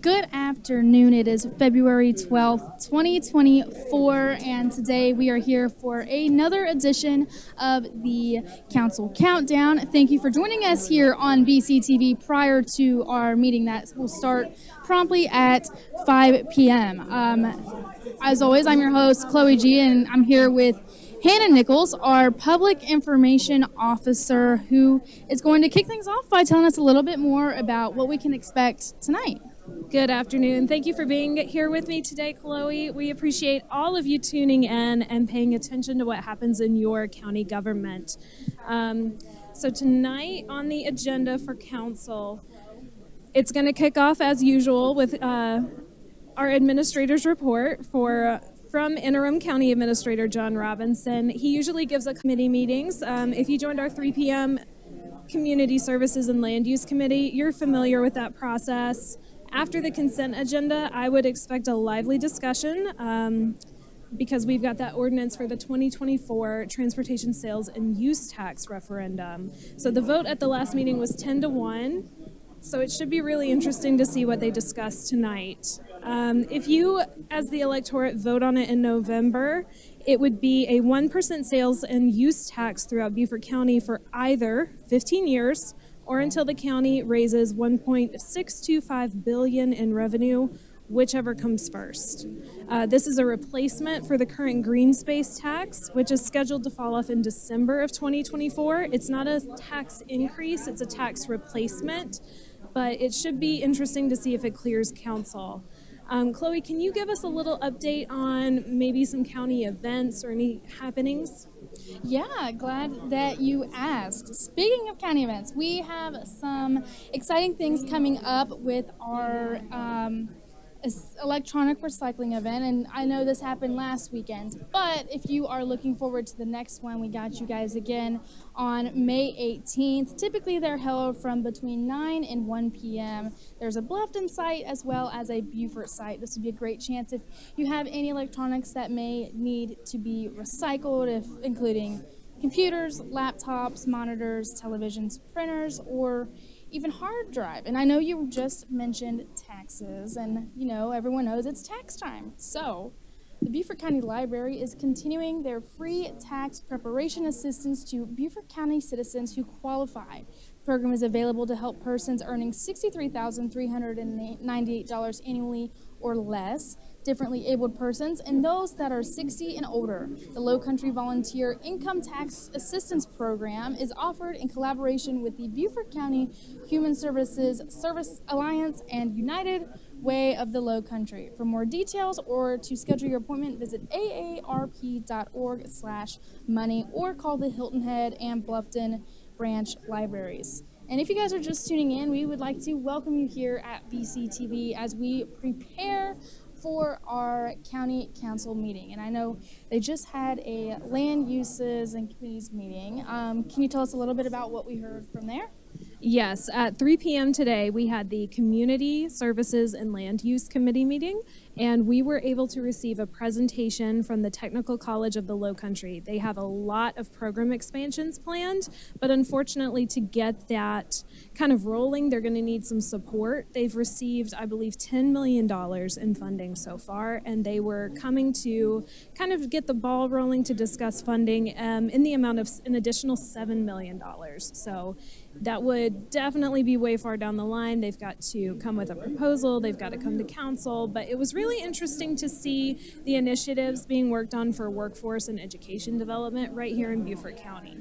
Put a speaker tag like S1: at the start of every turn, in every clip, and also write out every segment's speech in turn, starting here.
S1: Good afternoon. It is February 12th, 2024, and today we are here for another edition of the Council Countdown. Thank you for joining us here on BCTV prior to our meeting that will start promptly at 5 p.m. As always, I'm your host, Chloe G, and I'm here with Hannah Nichols, our Public Information Officer, who is going to kick things off by telling us a little bit more about what we can expect tonight.
S2: Good afternoon. Thank you for being here with me today, Chloe. We appreciate all of you tuning in and paying attention to what happens in your county government. So tonight on the agenda for council, it's going to kick off as usual with our administrator's report from Interim County Administrator John Robinson. He usually gives a committee meetings. If you joined our 3 p.m. Community Services and Land Use Committee, you're familiar with that process. After the consent agenda, I would expect a lively discussion because we've got that ordinance for the 2024 Transportation Sales and Use Tax referendum. So the vote at the last meeting was 10-1. So it should be really interesting to see what they discuss tonight. If you, as the electorate, vote on it in November, it would be a 1% sales and use tax throughout Beaufort County for either 15 years or until the county raises $1.625 billion in revenue, whichever comes first. This is a replacement for the current green space tax, which is scheduled to fall off in December of 2024. It's not a tax increase, it's a tax replacement, but it should be interesting to see if it clears council. Chloe, can you give us a little update on maybe some county events or any happenings?
S1: Yeah, glad that you asked. Speaking of county events, we have some exciting things coming up with our electronic recycling event, and I know this happened last weekend, but if you are looking forward to the next one, we got you guys again on May 18th. Typically they're held from between 9 and 1 p.m. There's a Bluffton site as well as a Beaufort site. This would be a great chance if you have any electronics that may need to be recycled, including computers, laptops, monitors, televisions, printers, or even hard drive. And I know you just mentioned taxes, and everyone knows it's tax time. So the Beaufort County Library is continuing their free tax preparation assistance to Beaufort County citizens who qualify. The program is available to help persons earning $63,398 annually or less, differently abled persons, and those that are 60 and older. The Low Country Volunteer Income Tax Assistance Program is offered in collaboration with the Beaufort County Human Services Service Alliance and United Way of the Low Country. For more details or to schedule your appointment, visit aarp.org/money or call the Hilton Head and Bluffton branch libraries. And if you guys are just tuning in, we would like to welcome you here at BCTV as we prepare for our county council meeting. And I know they just had a land uses and committees meeting. Can you tell us a little bit about what we heard from there?
S2: Yes, at 3 p.m. today, we had the Community Services and Land Use Committee meeting, and we were able to receive a presentation from the Technical College of the Low Country. They have a lot of program expansions planned, but unfortunately to get that kind of rolling, they're going to need some support. They've received, I believe, $10 million in funding so far, and they were coming to kind of get the ball rolling to discuss funding in the amount of an additional $7 million. So that would definitely be way far down the line. They've got to come with a proposal, they've got to come to council, but it was really interesting to see the initiatives being worked on for workforce and education development right here in Beaufort County.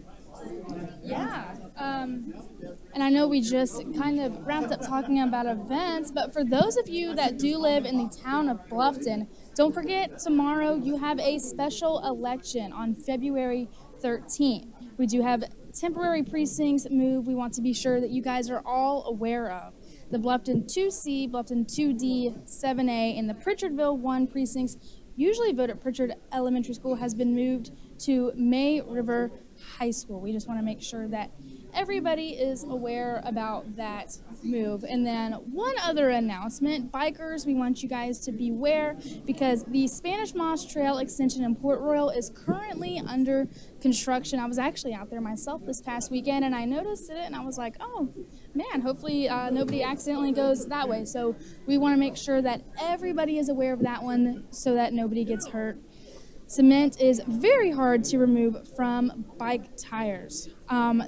S1: Yeah, and I know we just kind of wrapped up talking about events, but for those of you that do live in the town of Bluffton, don't forget tomorrow you have a special election on February 13th. We do have temporary precincts move we want to be sure that you guys are all aware of. The Bluffton 2C, Bluffton 2D, 7A, and the Pritchardville 1 precincts usually vote at Pritchard Elementary School has been moved to May River High School. We just want to make sure that everybody is aware about that move. And then one other announcement, bikers, we want you guys to beware because the Spanish Moss Trail extension in Port Royal is currently under construction. I was actually out there myself this past weekend and I noticed it and I was like, oh, Man, hopefully nobody accidentally goes that way. So we want to make sure that everybody is aware of that one so that nobody gets hurt. Cement is very hard to remove from bike tires.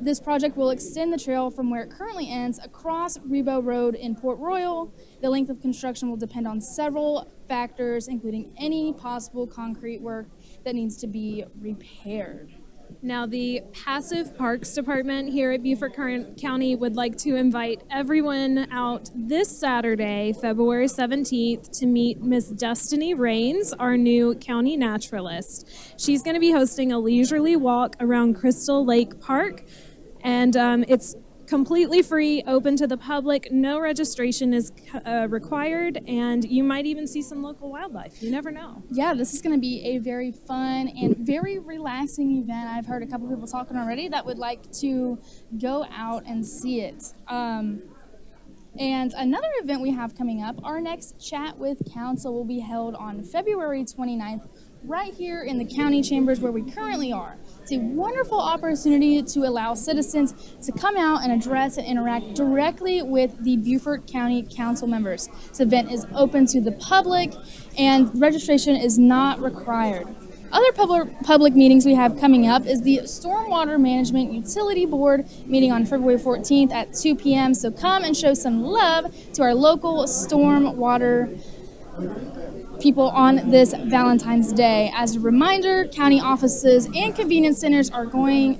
S1: This project will extend the trail from where it currently ends across Rebo Road in Port Royal. The length of construction will depend on several factors, including any possible concrete work that needs to be repaired.
S2: Now, the Passive Parks Department here at Beaufort County would like to invite everyone out this Saturday, February 17th, to meet Miss Destiny Rains, our new county naturalist. She's going to be hosting a leisurely walk around Crystal Lake Park, and it's completely free, open to the public. No registration is required, and you might even see some local wildlife. You never know.
S1: Yeah, this is going to be a very fun and very relaxing event. I've heard a couple people talking already that would like to go out and see it. And another event we have coming up, our next Chat with Council will be held on February 29th, right here in the county chambers where we currently are. It's a wonderful opportunity to allow citizens to come out and address and interact directly with the Beaufort County Council members. This event is open to the public and registration is not required. Other public meetings we have coming up is the Stormwater Management Utility Board meeting on February 14th at 2 p.m. So come and show some love to our local stormwater people on this Valentine's Day. As a reminder, county offices and convenience centers are going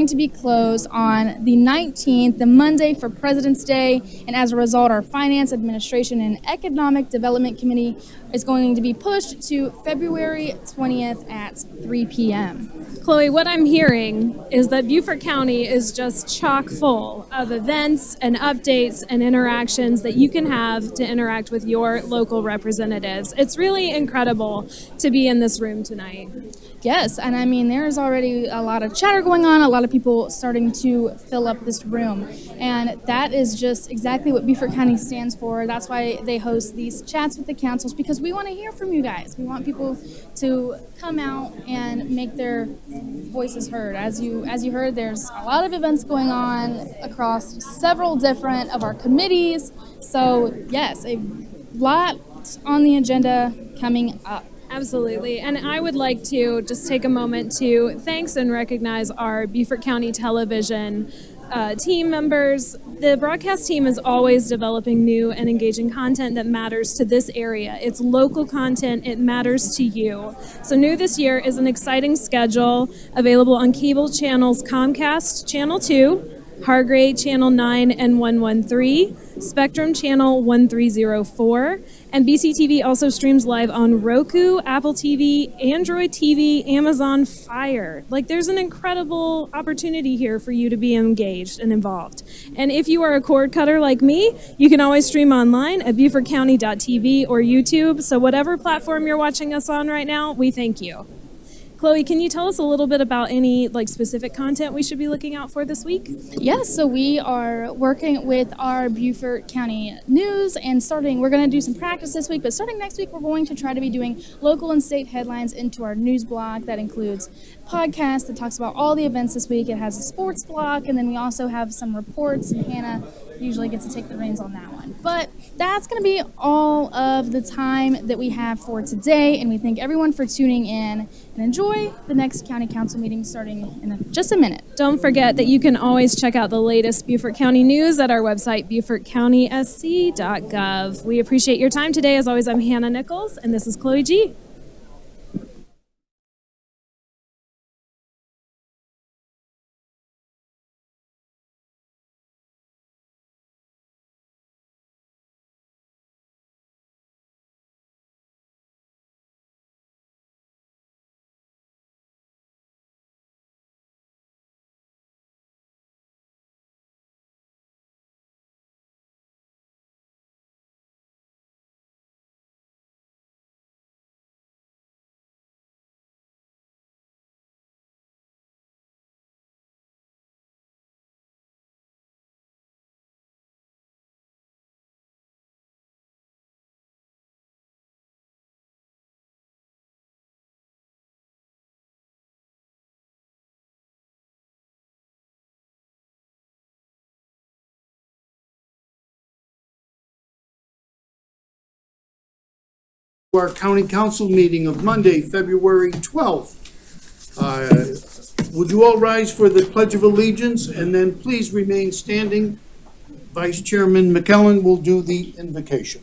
S1: to be closed on the 19th, the Monday for President's Day, and as a result, our Finance, Administration, and Economic Development Committee is going to be pushed to February 20th at 3 p.m.
S2: Chloe, what I'm hearing is that Beaufort County is just chock full of events and updates and interactions that you can have to interact with your local representatives. It's really incredible to be in this room tonight.
S1: Yes, and I mean, there's already a lot of chatter going on, a lot of people starting to fill up this room. And that is just exactly what Beaufort County stands for. That's why they host these chats with the councils, because we want to hear from you guys. We want people to come out and make their voices heard. As you heard, there's a lot of events going on across several different of our committees. So yes, a lot on the agenda coming up.
S2: Absolutely. And I would like to just take a moment to thanks and recognize our Beaufort County Television team members. The broadcast team is always developing new and engaging content that matters to this area. It's local content. It matters to you. So new this year is an exciting schedule available on cable channels Comcast Channel 2, Hargrave Channel 9 and 113, Spectrum Channel 1304, and BCTV also streams live on Roku, Apple TV, Android TV, Amazon Fire. Like, there's an incredible opportunity here for you to be engaged and involved. And if you are a cord cutter like me, you can always stream online at BeaufortCounty.tv or YouTube. So whatever platform you're watching us on right now, we thank you. Chloe, can you tell us a little bit about any specific content we should be looking out for this week?
S1: Yes, so we are working with our Beaufort County News and we're going to do some practice this week, but starting next week, we're going to try to be doing local and state headlines into our news blog that includes podcasts that talks about all the events this week. It has a sports block, and then we also have some reports, and Hannah usually gets to take the reins on that one. But that's going to be all of the time that we have for today, and we thank everyone for tuning in, and enjoy the next county council meeting starting in just a minute.
S2: Don't forget that you can always check out the latest Beaufort County news at our website, BeaufortCountySC.gov. We appreciate your time today. As always, I'm Hannah Nichols, and this is Chloe G.
S3: Our county council meeting of Monday, February 12th. Would you all rise for the Pledge of Allegiance, and then please remain standing. Vice Chairman McKellen will do the invocation.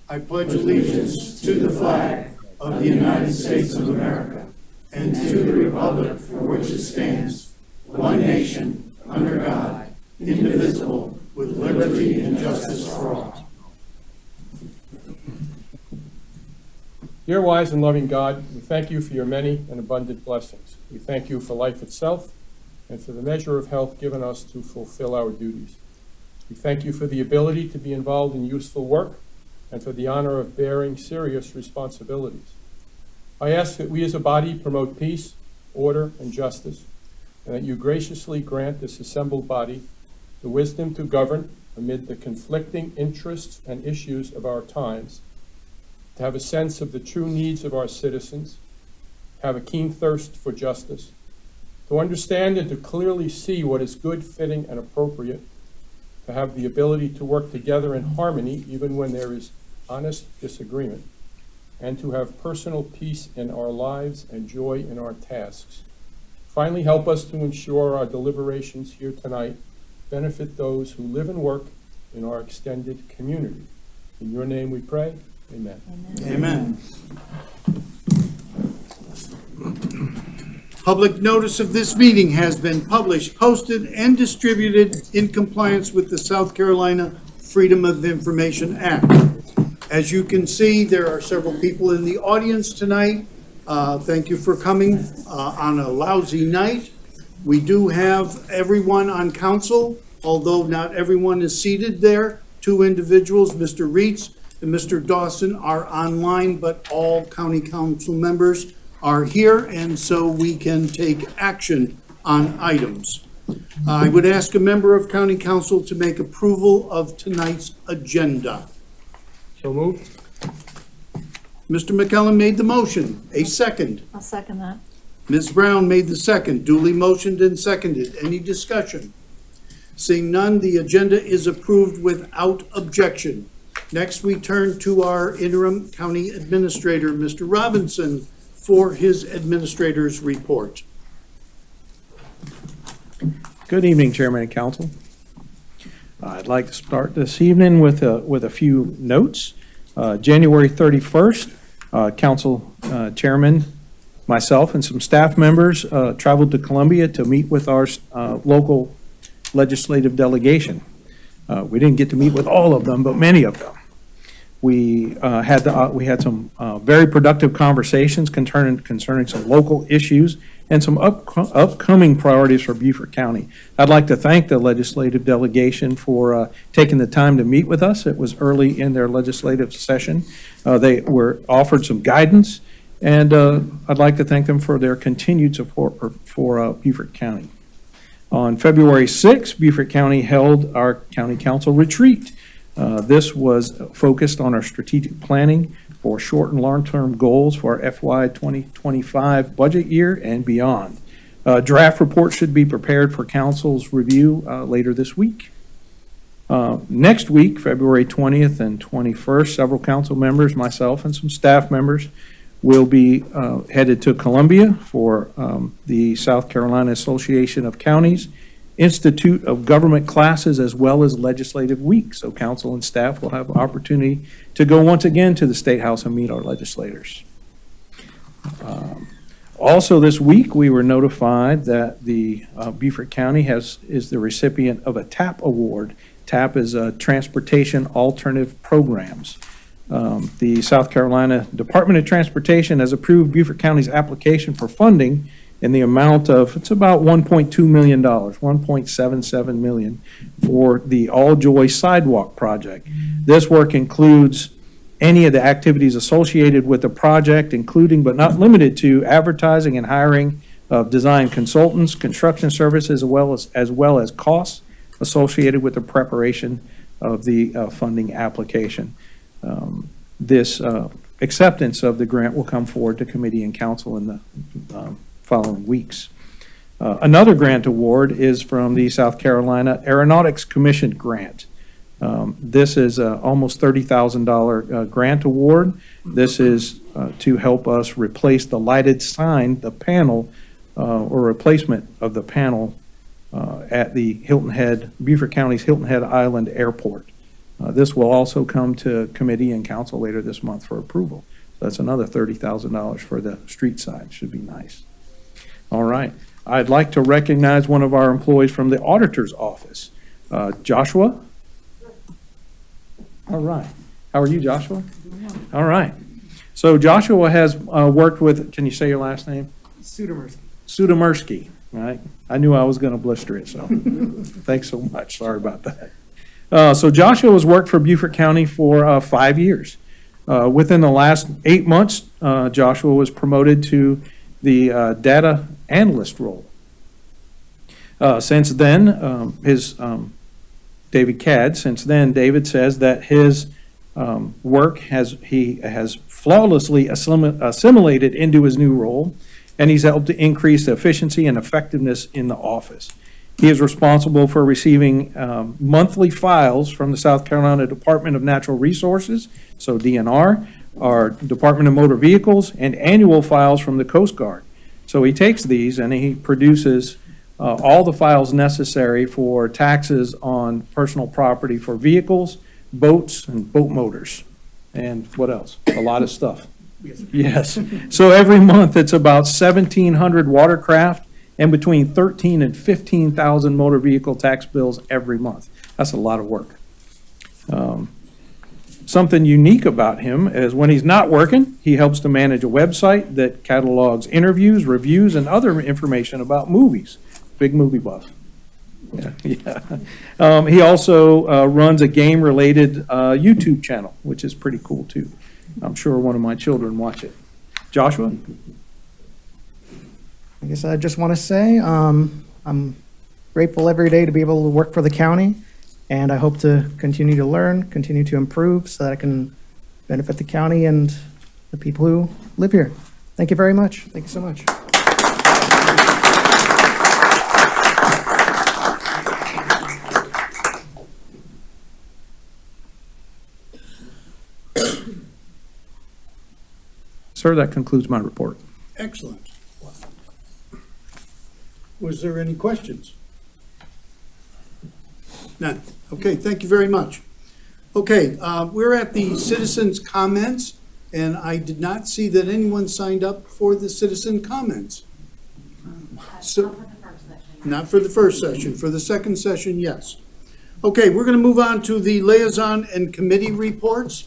S3: I pledge allegiance to the flag of the United States of America and to the republic for which it stands, one nation, under God, indivisible, with liberty and justice for all.
S4: Dear wise and loving God, we thank you for your many and abundant blessings. We thank you for life itself and for the measure of health given us to fulfill our duties. We thank you for the ability to be involved in useful work and for the honor of bearing serious responsibilities. I ask that we as a body promote peace, order, and justice, and that you graciously grant this assembled body the wisdom to govern amid the conflicting interests and issues of our times, to have a sense of the true needs of our citizens, have a keen thirst for justice, to understand and to clearly see what is good, fitting, and appropriate, to have the ability to work together in harmony even when there is honest disagreement, and to have personal peace in our lives and joy in our tasks. Finally, help us to ensure our deliberations here tonight benefit those who live and work in our extended community. In your name we pray, amen.
S3: Amen. Public notice of this meeting has been published, posted, and distributed in compliance with the South Carolina Freedom of Information Act. As you can see, there are several people in the audience tonight. Thank you for coming on a lousy night. We do have everyone on council, although not everyone is seated there. Two individuals, Mr. Reitz and Mr. Dawson, are online, but all county council members are here, and so we can take action on items. I would ask a member of county council to make approval of tonight's agenda.
S4: So moved.
S3: Mr. McKellen made the motion. A second.
S5: I'll second that.
S3: Ms. Brown made the second. Duly motioned and seconded. Any discussion? Seeing none, the agenda is approved without objection. Next, we turn to our interim county administrator, Mr. Robinson, for his administrator's report.
S6: Good evening, Chairman and Council. I'd like to start this evening with a few notes. January 31st, Council Chairman, myself, and some staff members traveled to Columbia to meet with our local legislative delegation. We didn't get to meet with all of them, but many of them. We had some very productive conversations concerning some local issues and some upcoming priorities for Beaufort County. I'd like to thank the legislative delegation for taking the time to meet with us. It was early in their legislative session. They were offered some guidance, and I'd like to thank them for their continued support for Beaufort County. On February 6th, Beaufort County held our county council retreat. This was focused on our strategic planning for short and long-term goals for our FY 2025 budget year and beyond. Draft report should be prepared for council's review later this week. Next week, February 20th and 21st, several council members, myself, and some staff members will be headed to Columbia for the South Carolina Association of Counties Institute of Government classes, as well as legislative week. So council and staff will have opportunity to go once again to the State House and meet our legislators. Also this week, we were notified that the Beaufort County is the recipient of a TAP award. TAP is Transportation Alternative Programs. The South Carolina Department of Transportation has approved Beaufort County's application for funding in the amount of, it's about $1.2 million, $1.77 million for the All Joy Sidewalk project. This work includes any of the activities associated with the project, including but not limited to advertising and hiring of design consultants, construction services, as well as costs associated with the preparation of the funding application. This acceptance of the grant will come forward to committee and council in the following weeks. Another grant award is from the South Carolina Aeronautics Commission grant. This is almost $30,000 grant award. This is to help us replace the lighted sign, the panel, or replacement of the panel at the Hilton Head, Beaufort County's Hilton Head Island Airport. This will also come to committee and council later this month for approval. That's another $30,000 for the street side. Should be nice. All right. I'd like to recognize one of our employees from the auditor's office, Joshua. All right. How are you, Joshua? All right. So Joshua has worked with, can you say your last name? Sudamersky, right? I knew I was going to blister it, so thanks so much. Sorry about that. So Joshua has worked for Beaufort County for 5 years. Within the last 8 months, Joshua was promoted to the data analyst role. Since then, David says that his work he has flawlessly assimilated into his new role, and he's helped to increase the efficiency and effectiveness in the office. He is responsible for receiving monthly files from the South Carolina Department of Natural Resources, so DNR, our Department of Motor Vehicles, and annual files from the Coast Guard. So he takes these and he produces all the files necessary for taxes on personal property for vehicles, boats, and boat motors. And what else? A lot of stuff. Yes. So every month it's about 1,700 watercraft and between 13 and 15,000 motor vehicle tax bills every month. That's a lot of work. Something unique about him is when he's not working, he helps to manage a website that catalogs interviews, reviews, and other information about movies. Big movie buff. Yeah. He also runs a game-related YouTube channel, which is pretty cool too. I'm sure one of my children watch it. Joshua?
S5: I guess I just want to say I'm grateful every day to be able to work for the county, and I hope to continue to learn, continue to improve so that I can benefit the county and the people who live here. Thank you very much. Thank you so much.
S6: Sir, that concludes my report.
S3: Excellent. Was there any questions? None. Okay, thank you very much. Okay, we're at the citizens' comments, and I did not see that anyone signed up for the citizen comments. So, not for the first session. For the second session, yes. Okay, we're going to move on to the liaison and committee reports.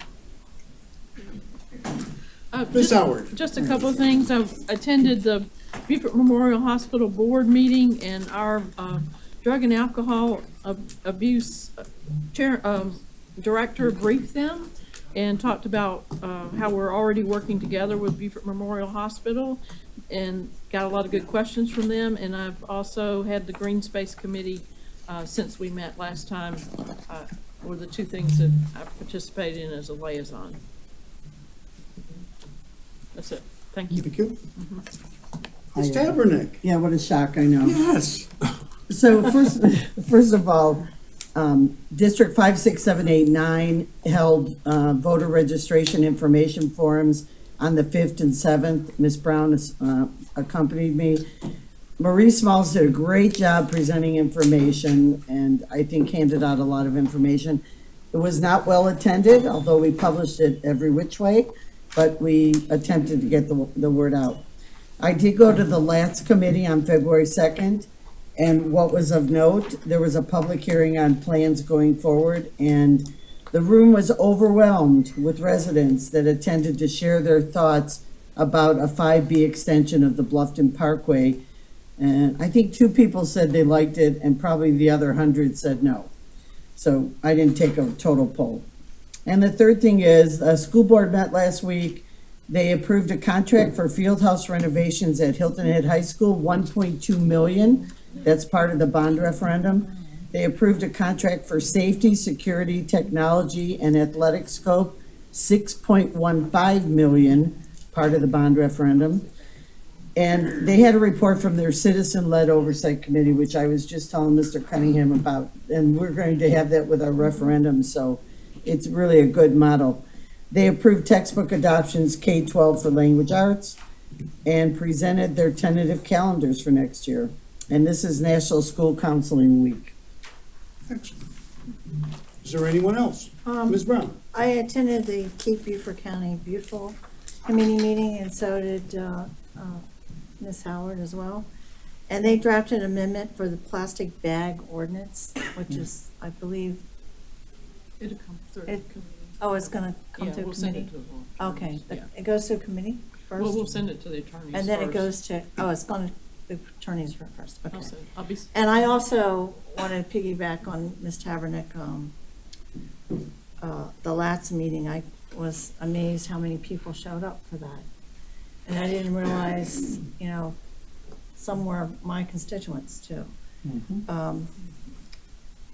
S3: Ms. Howard.
S7: Just a couple of things. I've attended the Beaufort Memorial Hospital Board meeting, and our drug and alcohol abuse director briefed them and talked about how we're already working together with Beaufort Memorial Hospital, and got a lot of good questions from them. And I've also had the Green Space Committee since we met last time, were the two things that I've participated in as a liaison. That's it. Thank you.
S3: Thank you. Ms. Tabernick.
S8: Yeah, what a shock, I know.
S3: Yes.
S8: So first of all, District 56789 held voter registration information forums on the 5th and 7th. Ms. Brown accompanied me. Marie Smalls did a great job presenting information, and I think handed out a lot of information. It was not well attended, although we published it every which way, but we attempted to get the word out. I did go to the LATS committee on February 2nd, and what was of note, there was a public hearing on plans going forward, and the room was overwhelmed with residents that attended to share their thoughts about a 5B extension of the Bluffton Parkway. And I think 2 people said they liked it, and probably the other 100 said no. So I didn't take a total poll. And the third thing is, the school board met last week. They approved a contract for field house renovations at Hilton Head High School, $1.2 million. That's part of the bond referendum. They approved a contract for safety, security, technology, and athletic scope, $6.15 million, part of the bond referendum. And they had a report from their citizen-led oversight committee, which I was just telling Mr. Cunningham about, and we're going to have that with our referendum, so it's really a good model. They approved textbook adoptions K-12 for language arts and presented their tentative calendars for next year. And this is National School Counseling Week.
S3: Excellent. Is there anyone else? Ms. Brown?
S9: I attended the Keep Beaufort County Beautiful Committee meeting, and so did Ms. Howard as well. And they drafted an amendment for the plastic bag ordinance, which is, I believe,
S7: It'll come through.
S9: It- it's gonna come
S7: Yeah,
S9: through
S7: we'll send
S9: committee?
S7: it to them.
S9: Okay,
S7: Yeah.
S9: it goes to committee
S7: Well, we'll
S9: first?
S7: send it to the attorneys
S9: And then it
S7: first.
S9: goes to, it's gonna, the attorneys first, okay.
S7: I'll be.
S9: And I also wanted to piggyback on Ms. Tabernick, the last meeting, I was amazed how many people showed up for that. And I didn't realize, some were my constituents too.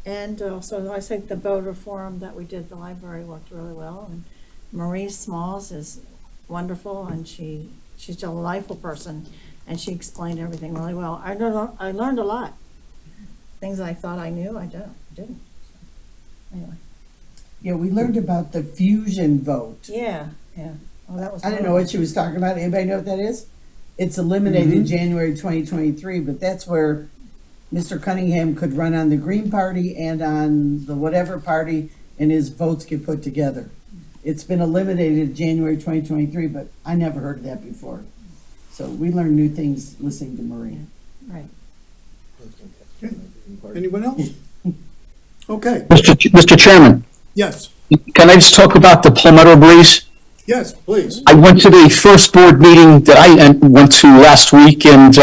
S9: And also, I think the voter forum that we did at the library worked really well. And Marie Smalls is wonderful, and she's a delightful person, and she explained everything really well. I learned a lot. Things I thought I knew, I didn't. Anyway,
S8: Yeah, we learned about the fusion vote.
S9: yeah. Oh, that was.
S8: I didn't know what she was talking about. Anybody know what that is? It's eliminated January 2023, but that's where Mr. Cunningham could run on the Green Party and on the whatever party, and his votes get put together. It's been eliminated January 2023, but I never heard of that before. So we learn new things listening to Marie.
S9: Right.
S3: Anyone else? Okay,
S10: Mr. Chairman,
S3: yes,
S10: can I just talk about the Palmetto Breeze?
S3: yes, please.
S10: I went to the first board meeting that I went to last week, and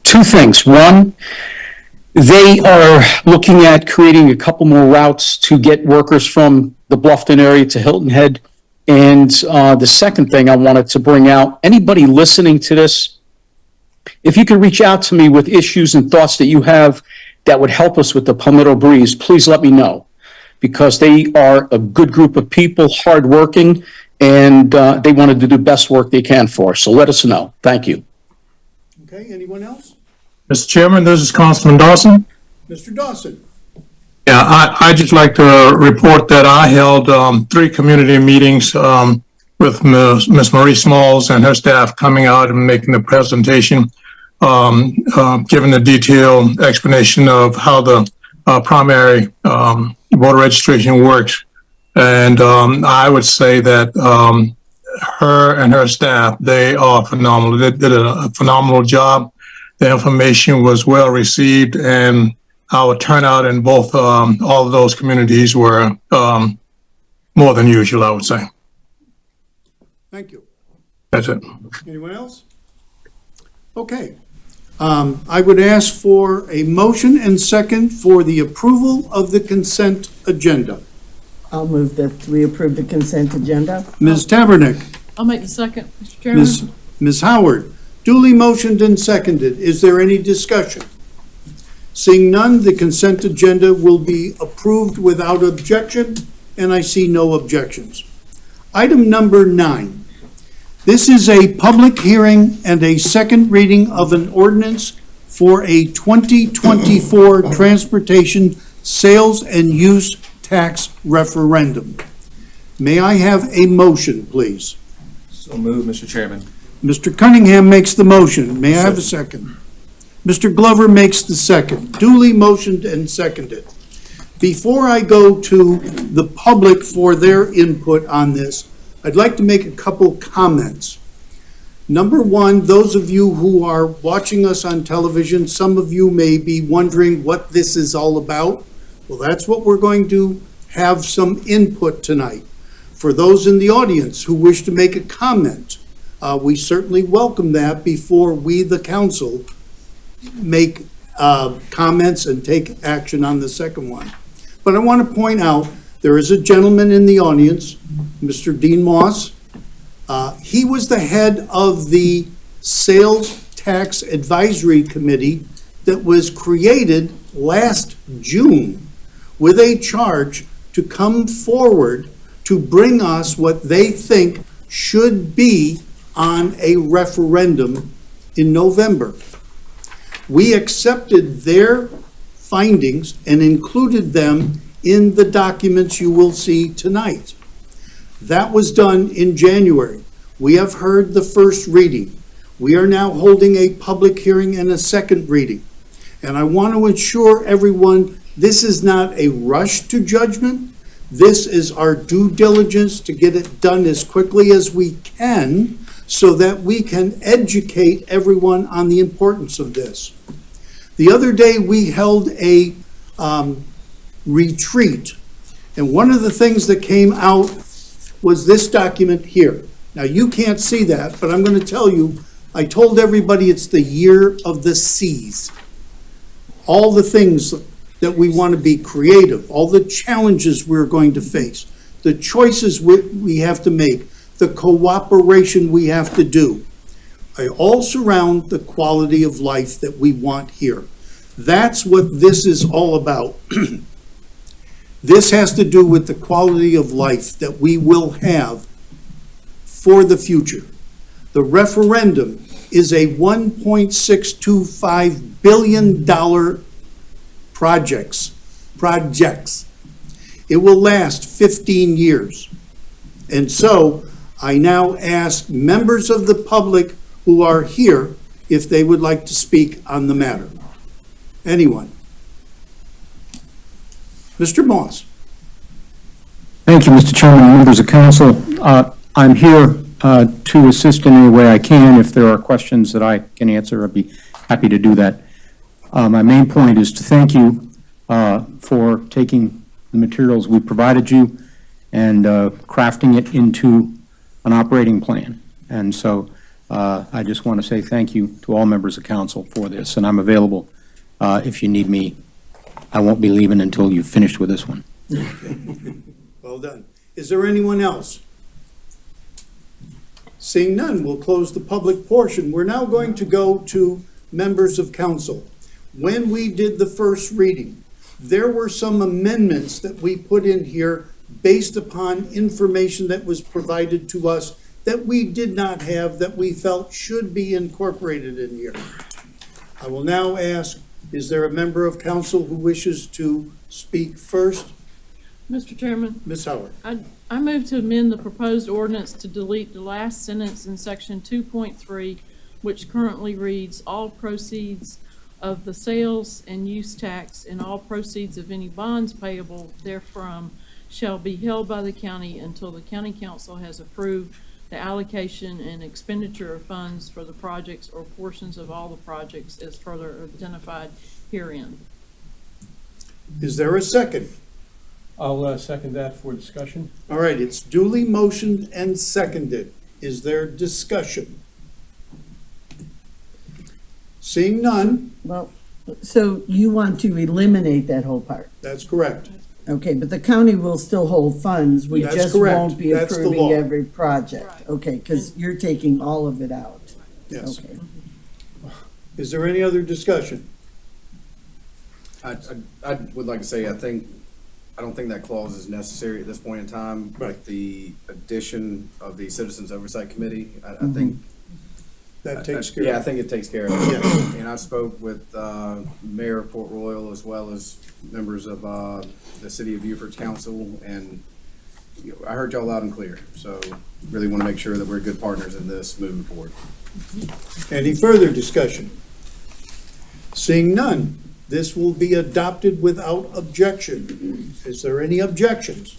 S10: two things. One, they are looking at creating a couple more routes to get workers from the Bluffton area to Hilton Head. And the second thing I wanted to bring out, anybody listening to this, if you could reach out to me with issues and thoughts that you have that would help us with the Palmetto Breeze, please let me know, because they are a good group of people, hardworking, and they want to do the best work they can for us. So let us know. Thank you.
S3: Okay, anyone else?
S11: Mr. Chairman, this is Councilman Dawson.
S3: Mr. Dawson?
S11: Yeah, I'd just like to report that I held 3 community meetings with Ms. Marie Smalls and her staff coming out and making the presentation, giving the detailed explanation of how the primary voter registration works. And I would say that her and her staff, they are phenomenal. They did a phenomenal job. The information was well received, and our turnout in both all of those communities were more than usual, I would say.
S3: Thank you.
S11: That's it.
S3: Anyone else? Okay. I would ask for a motion and second for the approval of the consent agenda.
S8: I'll move that we approve the consent agenda.
S3: Ms. Tabernick?
S7: I'll make the second, Mr. Chairman.
S3: Ms. Howard? Duly motioned and seconded. Is there any discussion? Seeing none, the consent agenda will be approved without objection, and I see no objections. Item number 9. This is a public hearing and a second reading of an ordinance for a 2024 transportation sales and use tax referendum. May I have a motion, please?
S12: So moved, Mr. Chairman.
S3: Mr. Cunningham makes the motion. May I have a second? Mr. Glover makes the second. Duly motioned and seconded. Before I go to the public for their input on this, I'd like to make a couple comments. Number one, those of you who are watching us on television, some of you may be wondering what this is all about. Well, that's what we're going to have some input tonight. For those in the audience who wish to make a comment, we certainly welcome that before we, the council, make comments and take action on the second one. But I want to point out, there is a gentleman in the audience, Mr. Dean Moss. He was the head of the Sales Tax Advisory Committee that was created last June with a charge to come forward to bring us what they think should be on a referendum in November. We accepted their findings and included them in the documents you will see tonight. That was done in January. We have heard the first reading. We are now holding a public hearing and a second reading. And I want to assure everyone, this is not a rush to judgment. This is our due diligence to get it done as quickly as we can so that we can educate everyone on the importance of this. The other day, we held a retreat, and one of the things that came out was this document here. Now, you can't see that, but I'm going to tell you, I told everybody it's the year of the C's. All the things that we want to be creative, all the challenges we're going to face, the choices we have to make, the cooperation we have to do. They all surround the quality of life that we want here. That's what this is all about. This has to do with the quality of life that we will have for the future. The referendum is a $1.625 billion projects. It will last 15 years. And so I now ask members of the public who are here if they would like to speak on the matter. Anyone? Mr. Moss.
S10: Thank you, Mr. Chairman, members of council. I'm here to assist in any way I can. If there are questions that I can answer, I'd be happy to do that. My main point is to thank you for taking the materials we provided you and crafting it into an operating plan. And so I just want to say thank you to all members of council for this, and I'm available if you need me. I won't be leaving until you've finished with this one.
S3: Well done. Is there anyone else? Seeing none, we'll close the public portion. We're now going to go to members of council. When we did the first reading, there were some amendments that we put in here based upon information that was provided to us that we did not have, that we felt should be incorporated in here. I will now ask, is there a member of council who wishes to speak first?
S7: Mr. Chairman,
S3: Ms. Howard.
S7: I move to amend the proposed ordinance to delete the last sentence in section 2.3, which currently reads, all proceeds of the sales and use tax and all proceeds of any bonds payable therefrom shall be held by the county until the county council has approved the allocation and expenditure of funds for the projects or portions of all the projects as further identified herein.
S3: Is there a second?
S4: I'll second that for discussion.
S3: All right, it's duly motioned and seconded. Is there discussion? Seeing none,
S8: Well, so you want to eliminate that whole part?
S3: that's correct.
S8: Okay, but the county will still hold funds, we
S3: That's
S8: just
S3: correct.
S8: won't be
S3: That's the
S8: approving
S3: law.
S8: every project. Okay, because you're taking all of it out.
S3: Yes.
S8: Okay.
S3: Is there any other discussion?
S12: I would like to say, I don't think that clause is necessary at this point in time.
S3: Right.
S12: With the addition of the Citizens Oversight Committee, I think.
S3: That takes care
S12: Yeah, I
S3: of it.
S12: think it takes care of it.
S3: Yes.
S12: And I spoke with Mayor of Port Royal as well as members of the City of Beaufort Council, and I heard y'all loud and clear. So really want to make sure that we're good partners in this moving forward.
S3: Any further discussion? Seeing none, this will be adopted without objection. Is there any objections?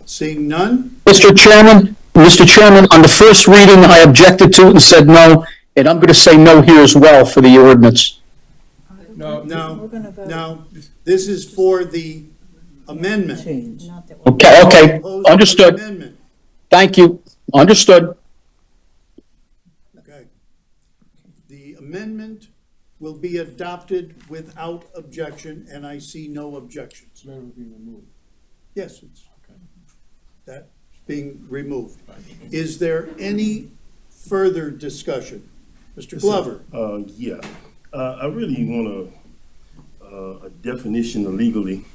S3: Seeing none,
S10: Mr. Chairman, on the first reading, I objected to it and said no, and I'm going to say no here as well for the ordinance.
S4: No,
S9: We're
S3: no,
S9: gonna vote.
S3: no, this is for the amendment.
S8: Change.
S9: Not that we-
S10: Okay,
S3: Proposed for the
S10: understood.
S3: amendment.
S10: Thank you. Understood.
S3: Okay. The amendment will be adopted without objection, and I see no objections.
S4: amendment being removed.
S3: Yes, it's, that's being removed. Is there any further discussion? Mr. Glover?
S13: Yeah, I really want a definition of legally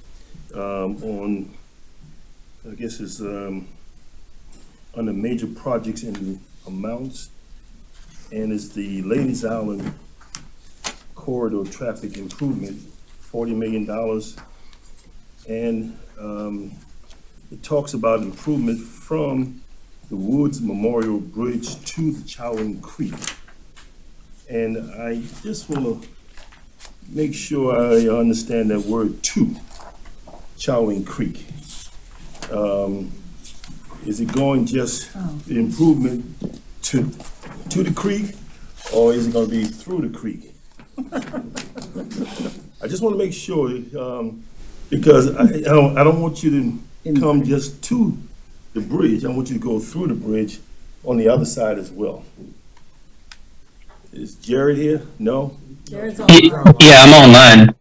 S13: on, I guess it's on the major projects and the amounts and it's the Ladies Island Corridor Traffic Improvement, $40 million. And it talks about improvement from the Woods Memorial Bridge to the Chowing Creek. And I just want to make sure I understand that word "to," Chowing Creek. Is it going just the improvement to the creek, or is it going to be through the creek? I just want to make sure, because I don't want you to come just to the bridge. I want you to go through the bridge on the other side as well. Is Jared here? No?
S9: Jared's on.
S10: Yeah, I'm online.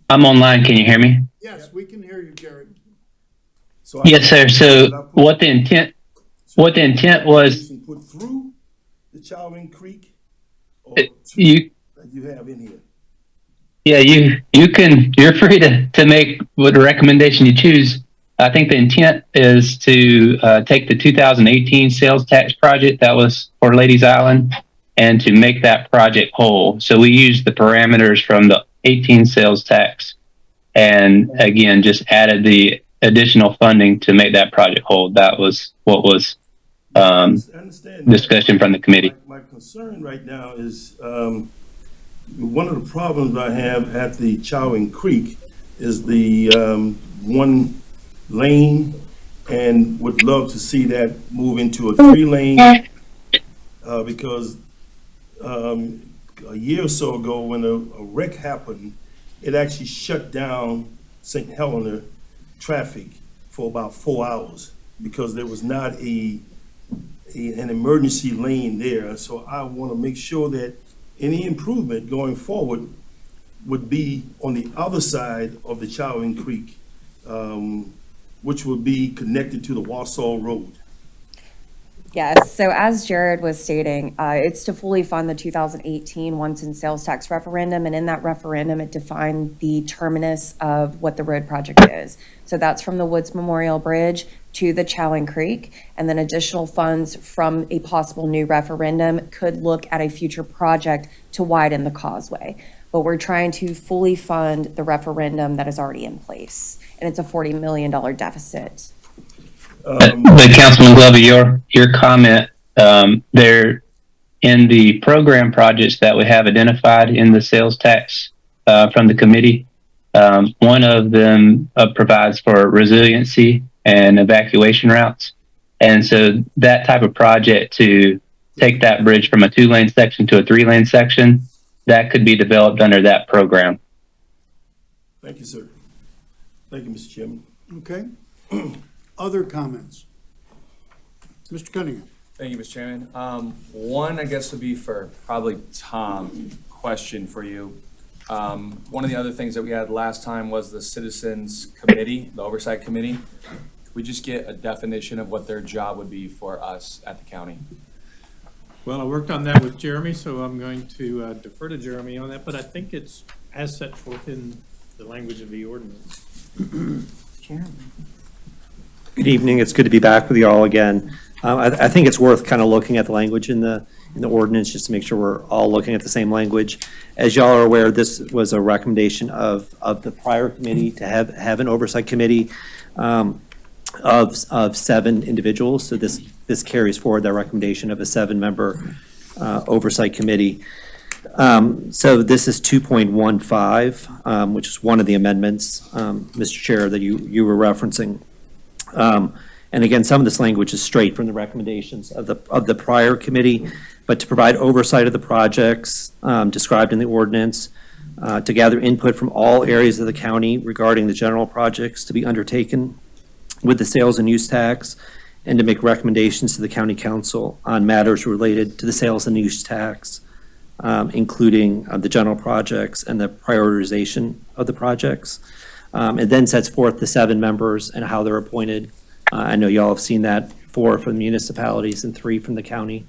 S10: I'm online. Can you hear me?
S3: Yes, we can hear you, Jared.
S13: So
S10: Yes, sir. So what the intent was,
S13: put through the Chowing Creek, or
S10: you,
S13: that you have in here?
S10: yeah, you're free to make what recommendation you choose. I think the intent is to take the 2018 sales tax project that was for Ladies Island and to make that project whole. So we used the parameters from the 18 sales tax and again, just added the additional funding to make that project whole. That was what was
S13: I understand
S10: discussion from the committee.
S13: My concern right now is one of the problems I have at the Chowing Creek is the one lane, and would love to see that move into a 3-lane because a year or so ago when a wreck happened, it actually shut down St. Helena traffic for about 4 hours because there was not an emergency lane there. So I want to make sure that any improvement going forward would be on the other side of the Chowing Creek, which would be connected to the Wausau Road.
S14: Yes, so as Jared was stating, it's to fully fund the 2018 once in sales tax referendum, and in that referendum, it defined the terminus of what the road project is. So that's from the Woods Memorial Bridge to the Chowing Creek, and then additional funds from a possible new referendum could look at a future project to widen the causeway. But we're trying to fully fund the referendum that is already in place, and it's a $40 million deficit.
S10: But Councilman Glover, your comment there in the program projects that we have identified in the sales tax from the committee, one of them provides for resiliency and evacuation routes. And so that type of project to take that bridge from a 2-lane section to a 3-lane section, that could be developed under that program.
S13: Thank you, sir. Thank you, Mr. Chairman.
S3: Okay. Other comments? Mr. Cunningham.
S15: Thank you, Mr. Chairman. One, I guess, would be for probably Tom. Question for you. One of the other things that we had last time was the Citizens Committee, the Oversight Committee. Could we just get a definition of what their job would be for us at the county?
S6: Well, I worked on that with Jeremy, so I'm going to defer to Jeremy on that, but I think it's as set forth in the language of the ordinance.
S16: Good evening. It's good to be back with you all again. I think it's worth kind of looking at the language in the ordinance just to make sure we're all looking at the same language. As y'all are aware, this was a recommendation of the prior committee to have an oversight committee of 7 individuals. So this carries forward that recommendation of a 7-member oversight committee. So this is 2.15, which is one of the amendments, Mr. Chair, that you were referencing. And again, some of this language is straight from the recommendations of the prior committee, but to provide oversight of the projects described in the ordinance, to gather input from all areas of the county regarding the general projects to be undertaken with the sales and use tax, and to make recommendations to the county council on matters related to the sales and use tax, including the general projects and the prioritization of the projects. It then sets forth the 7 members and how they're appointed. I know y'all have seen that, 4 from the municipalities and 3 from the county,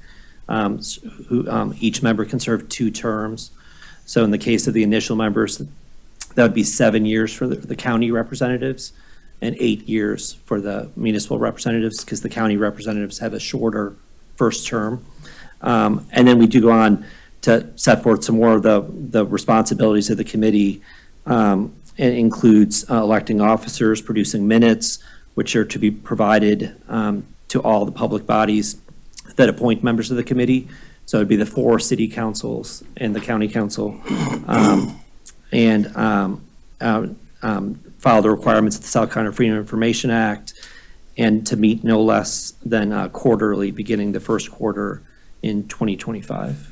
S16: who each member can serve 2 terms. So in the case of the initial members, that would be 7 years for the county representatives and 8 years for the municipal representatives, because the county representatives have a shorter first term. And then we do go on to set forth some more of the responsibilities of the committee. It includes electing officers, producing minutes, which are to be provided to all the public bodies that appoint members of the committee. So it'd be the 4 city councils and the county council, and follow the requirements of the South Carolina Freedom of Information Act, and to meet no less than quarterly, beginning the first quarter in 2025.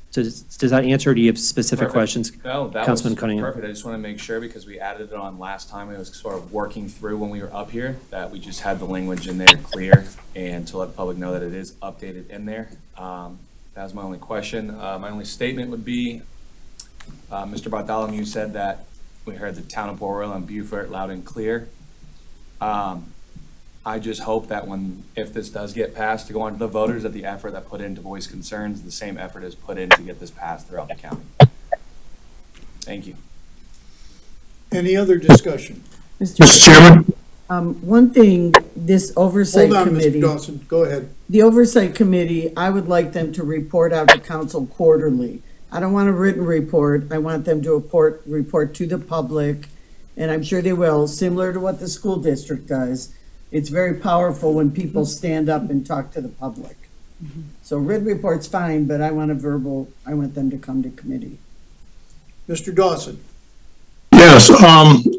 S16: So does that answer, or do you have specific questions?
S15: No, that
S16: Councilman
S15: was
S16: Cunningham?
S15: perfect. I just want to make sure, because we added it on last time, it was sort of working through when we were up here, that we just had the language in there clear, and to let the public know that it is updated in there. That was my only question. My only statement would be, Mr. Bartholomew said that we heard the town of Port Royal and Beaufort loud and clear. I just hope that if this does get passed, to go on to the voters, that the effort that put in to voice concerns, the same effort is put in to get this passed throughout the county. Thank you.
S3: Any other discussion?
S11: Mr. Chairman?
S8: One thing, this oversight
S3: Hold on,
S8: committee.
S3: Mr. Dawson, go ahead.
S8: The oversight committee, I would like them to report out to council quarterly. I don't want a written report. I want them to report to the public, and I'm sure they will, similar to what the school district does. It's very powerful when people stand up and talk to the public. So written report's fine, but I want I want them to come to committee.
S3: Mr. Dawson.
S11: Yes,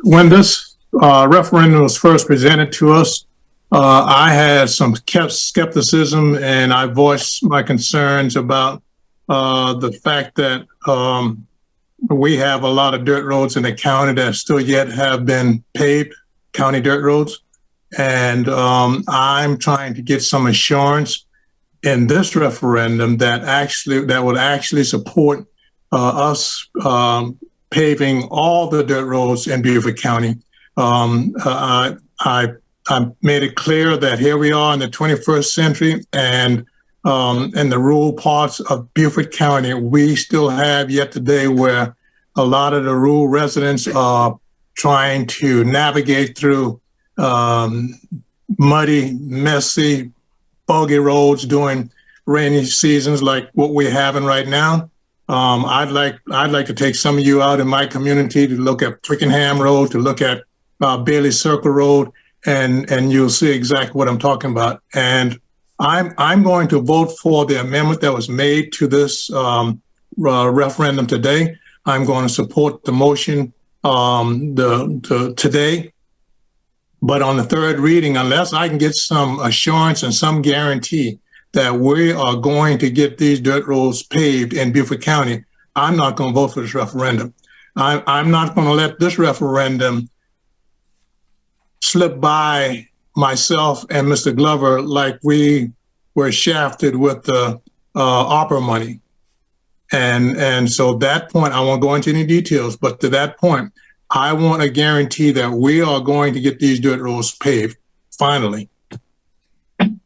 S11: when this referendum was first presented to us, I had some skepticism, and I voiced my concerns about the fact that we have a lot of dirt roads in the county that still yet have been paved, county dirt roads. And I'm trying to get some assurance in this referendum that would actually support us paving all the dirt roads in Beaufort County. I made it clear that here we are in the 21st century, and in the rural parts of Beaufort County, we still have yet today where a lot of the rural residents are trying to navigate through muddy, messy, boggy roads during rainy seasons like what we're having right now. I'd like to take some of you out in my community to look at Twickenham Road, to look at Bailey Circle Road, and you'll see exactly what I'm talking about. And I'm going to vote for the amendment that was made to this referendum today. I'm going to support the motion today. But on the third reading, unless I can get some assurance and some guarantee that we are going to get these dirt roads paved in Beaufort County, I'm not going to vote for this referendum. I'm not going to let this referendum slip by myself and Mr. Glover like we were shafted with the ARPA money. And so that point, I won't go into any details, but to that point, I want a guarantee that we are going to get these dirt roads paved, finally.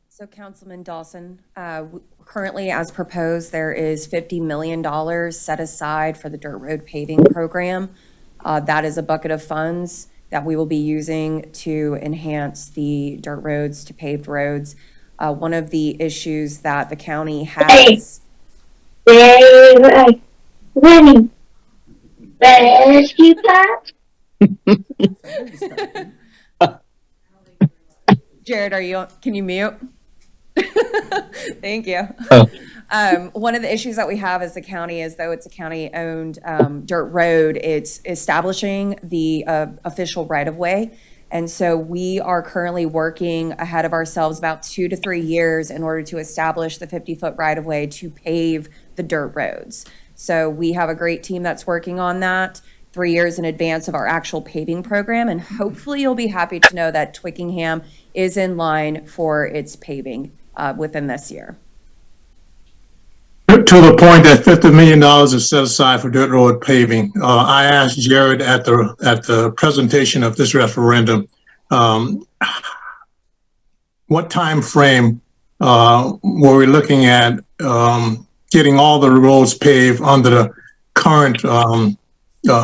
S14: So Councilman Dawson, currently as proposed, there is $50 million set aside for the dirt road paving program. That is a bucket of funds that we will be using to enhance the dirt roads to paved roads. One of the issues that the county has.
S17: Winning. Rescue Pat?
S14: Jared, can you mute? Thank you.
S10: Oh.
S14: One of the issues that we have as the county is, though it's a county-owned dirt road, it's establishing the official right-of-way. And so we are currently working ahead of ourselves about 2 to 3 years in order to establish the 50-foot right-of-way to pave the dirt roads. So we have a great team that's working on that 3 years in advance of our actual paving program. And hopefully you'll be happy to know that Twickenham is in line for its paving within this year.
S11: To the point that $50 million is set aside for dirt road paving. I asked Jared at the presentation of this referendum, what time frame were we looking at getting all the roads paved under the current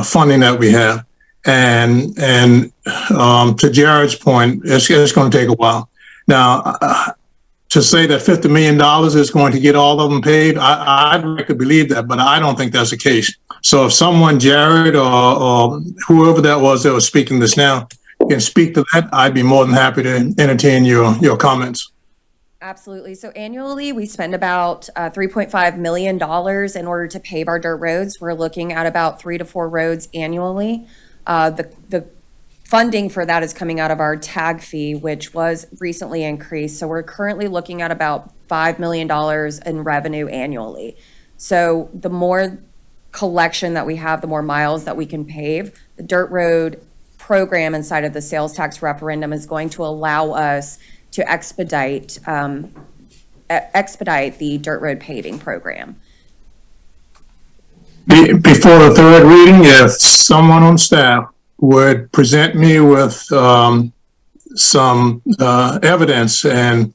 S11: funding that we have? And to Jared's point, it's going to take a while. Now, to say that $50 million is going to get all of them paved, I'd like to believe that, but I don't think that's the case. So if someone, Jared or whoever that was speaking this now, can speak to that, I'd be more than happy to entertain your comments.
S14: Absolutely. So annually, we spend about $3.5 million in order to pave our dirt roads. We're looking at about 3 to 4 roads annually. The funding for that is coming out of our tag fee, which was recently increased. So we're currently looking at about $5 million in revenue annually. So the more collection that we have, the more miles that we can pave. The dirt road program inside of the sales tax referendum is going to allow us to expedite the dirt road paving program.
S11: Before the third reading, if someone on staff would present me with some evidence and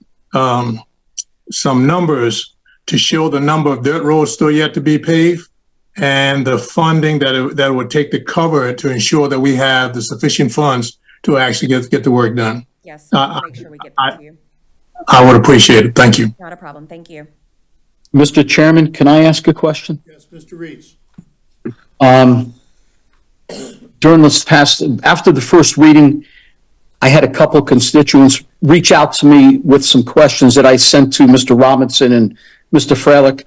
S11: some numbers to show the number of dirt roads still yet to be paved and the funding that it would take to cover it to ensure that we have the sufficient funds to actually get the work done.
S14: Yes, we'll make sure we get that to you.
S11: I would appreciate it. Thank you.
S14: Not a problem. Thank you.
S10: Mr. Chairman, can I ask a question?
S3: Yes, Mr. Reeds.
S10: During this past, after the first reading, I had a couple constituents reach out to me with some questions that I sent to Mr. Robinson and Mr. Freilich.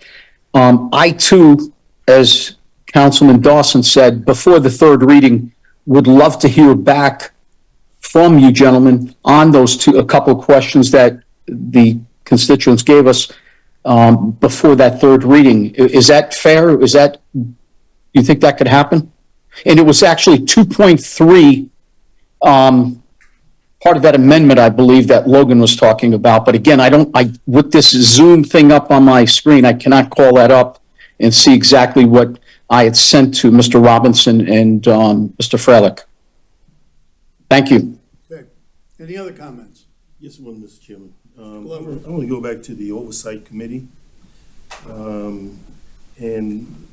S10: I too, as Councilman Dawson said, before the third reading, would love to hear back from you gentlemen on those a couple of questions that the constituents gave us before that third reading. Is that fair? You think that could happen? And it was actually 2.3, part of that amendment, I believe, that Logan was talking about. But again, with this Zoom thing up on my screen, I cannot call that up and see exactly what I had sent to Mr. Robinson and Mr. Freilich. Thank you.
S3: Okay. Any other comments?
S13: Yes, one, Mr. Chairman. I want to go back to the Oversight Committee. And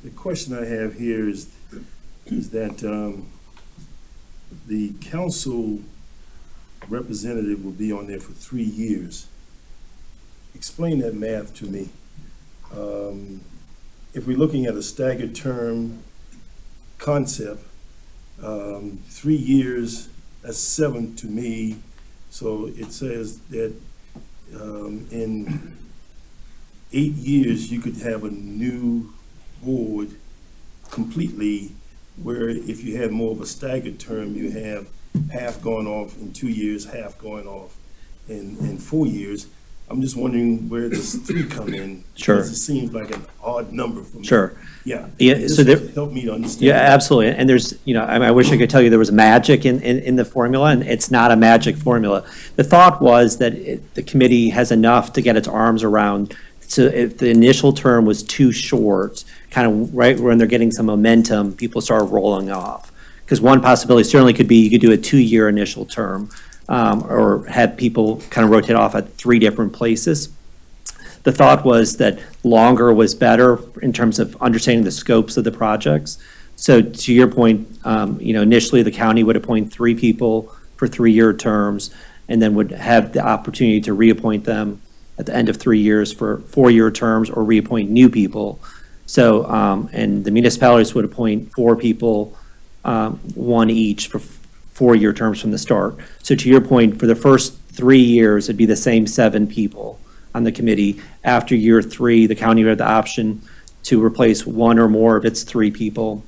S13: the question I have here is that the council representative will be on there for 3 years. Explain that math to me. If we're looking at a staggered term concept, 3 years, that's 7 to me. So it says that in 8 years, you could have a new board completely, where if you had more of a staggered term, you have half going off in 2 years, half going off in 4 years. I'm just wondering where does 3 come in?
S16: Sure.
S13: Because it seems like an odd number for me.
S16: Sure.
S13: Yeah.
S16: Yeah, so there,
S13: help me to understand.
S16: Yeah, absolutely. And there's, I wish I could tell you there was magic in the formula, and it's not a magic formula. The thought was that the committee has enough to get its arms around. So if the initial term was too short, kind of right when they're getting some momentum, people start rolling off. Because one possibility certainly could be you could do a 2-year initial term, or have people kind of rotate off at 3 different places. The thought was that longer was better in terms of understanding the scopes of the projects. So to your point, initially the county would appoint 3 people for 3-year terms, and then would have the opportunity to reappoint them at the end of 3 years for 4-year terms, or reappoint new people. So, and the municipalities would appoint 4 people, 1 each for 4-year terms from the start. So to your point, for the first 3 years, it'd be the same 7 people on the committee. After year 3, the county would have the option to replace 1 or more of its 3 people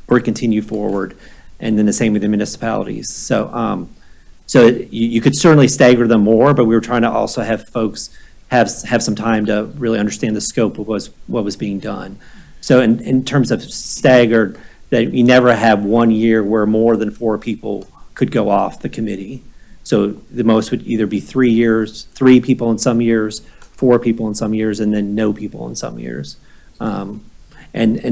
S16: or continue forward. And then the same with the municipalities. So, you could certainly stagger them more, but we were trying to also have folks have some time to really understand the scope of what was being done. So in terms of staggered, that you never have 1 year where more than 4 people could go off the committee. So the most would either be 3 years, 3 people in some years, 4 people in some years, and then no people in some years. And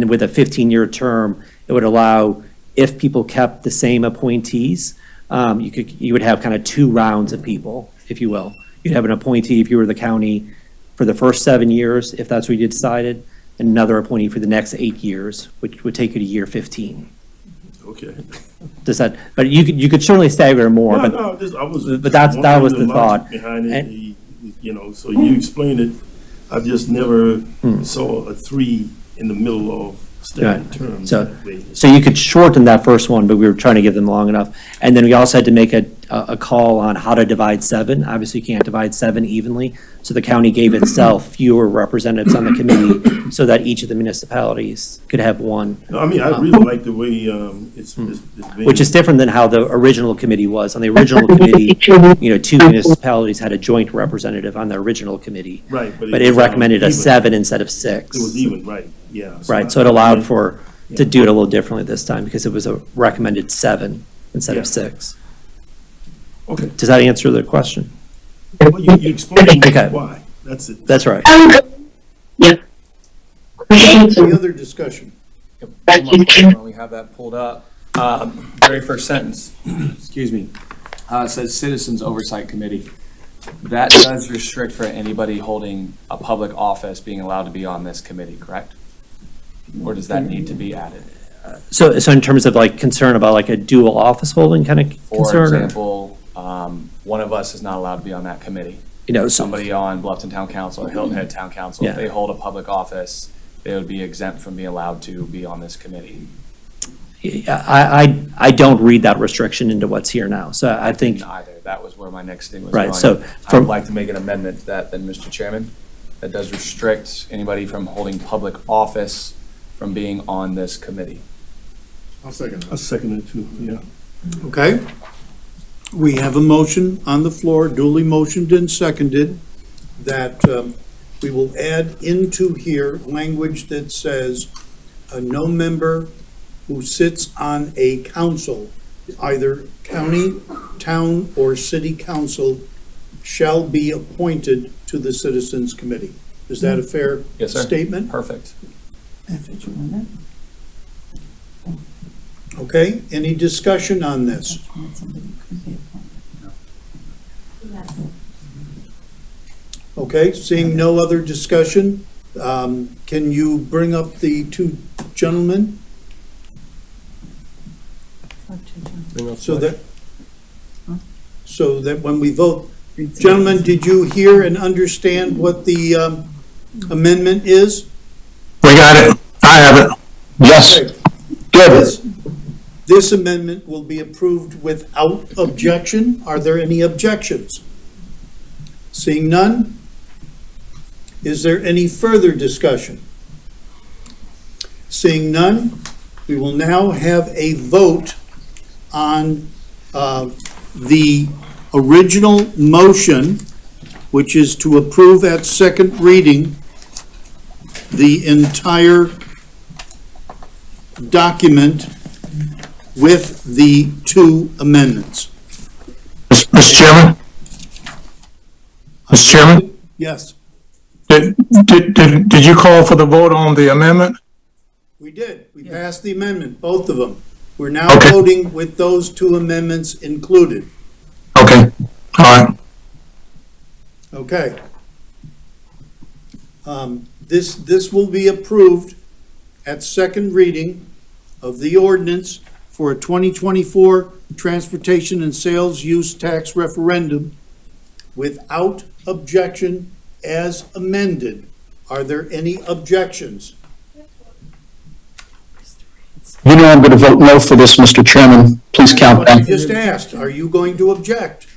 S16: with a 15-year term, it would allow, if people kept the same appointees, you would have kind of 2 rounds of people, if you will. You'd have an appointee if you were the county for the first 7 years, if that's what you decided, and another appointee for the next 8 years, which would take you to year 15.
S13: Okay.
S16: Does that? But you could certainly stagger more.
S13: No,
S16: but
S13: no,
S16: but that was the thought.
S13: Behind it,
S16: And,
S13: you know, so you explained it. I just never saw a 3 in the middle of standard
S16: Right.
S13: terms.
S16: So,
S13: that way.
S16: so you could shorten that first one, but we were trying to give them long enough. And then we also had to make a call on how to divide 7. Obviously, you can't divide 7 evenly. So the county gave itself fewer representatives on the committee so that each of the municipalities could have one.
S13: No, I mean, I really like the way it's been.
S16: Which is different than how the original committee was. On the original committee, 2 municipalities had a joint representative on the original committee.
S13: Right.
S16: But it
S13: was,
S16: recommended a
S13: even.
S16: 7 instead of 6.
S13: It was even, right, yeah.
S16: Right, so it allowed to do it a little differently this time because it was a recommended 7 instead of 6.
S13: Okay.
S16: Does that answer the question?
S13: Well, you explained
S16: Okay.
S13: why. That's it.
S16: That's right.
S3: Any other discussion?
S15: When we have that pulled up, very first sentence, excuse me, it says Citizens Oversight Committee. That does restrict for anybody holding a public office being allowed to be on this committee, correct? Or does that need to be added?
S16: So in terms of like concern about like a dual office holding kind of
S15: For
S16: concern? or-
S15: example, one of us is not allowed to be on that committee.
S16: So-
S15: Somebody on Bluffton Town Council or Hilton Head Town Council, if
S16: Yeah.
S15: they hold a public office, they would be exempt from being allowed to be on this committee.
S16: I don't read that restriction into what's here now, so I think,
S15: Didn't either. That was where my next thing was
S16: Right,
S15: going.
S16: so
S15: I
S16: from-
S15: would like to make an amendment to that then, Mr. Chairman, that does restrict anybody from holding public office from being on this committee.
S3: I'll second
S13: I second it too, yeah.
S3: Okay. We have a motion on the floor, duly motioned and seconded, that we will add into here language that says, no member who sits on a council, either county, town, or city council, shall be appointed to the Citizens Committee. Is that a fair
S15: Yes, sir.
S3: statement?
S15: Perfect.
S8: That's what you wanted.
S3: Okay, any discussion on this? Okay, seeing no other discussion, can you bring up the 2 gentlemen? So that when we vote, gentlemen, did you hear and understand what the amendment is?
S11: We got it. I have it.
S10: Yes,
S3: Okay.
S10: good.
S3: This amendment will be approved without objection. Are there any objections? Seeing none, is there any further discussion? Seeing none, we will now have a vote on the original motion, which is to approve at second reading the entire document with the 2 amendments.
S11: Mr. Chairman? Mr. Chairman,
S3: Yes,
S11: did you call for the vote on the amendment?
S3: we did. We passed the amendment, both of them. We're now
S11: Okay.
S3: voting with those 2 amendments included.
S11: Okay, all right.
S3: Okay. This will be approved at second reading of the ordinance for a 2024 transportation and sales use tax referendum without objection as amended. Are there any objections?
S10: You know I'm going to vote no for this, Mr. Chairman. Please count
S3: What I
S10: that.
S3: just asked, are you going to object?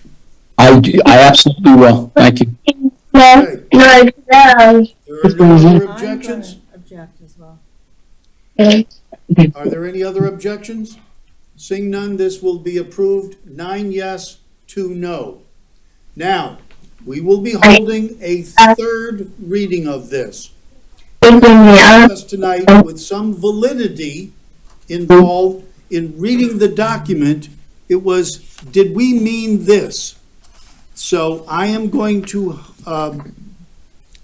S10: I absolutely will. Thank you.
S3: Okay. There are no other objections?
S9: Object as well.
S3: Are there any other objections? Seeing none, this will be approved, 9 yes, 2 no. Now, we will be holding a third reading of this. Us tonight with some validity involved in reading the document. It was, did we mean this? So I am going to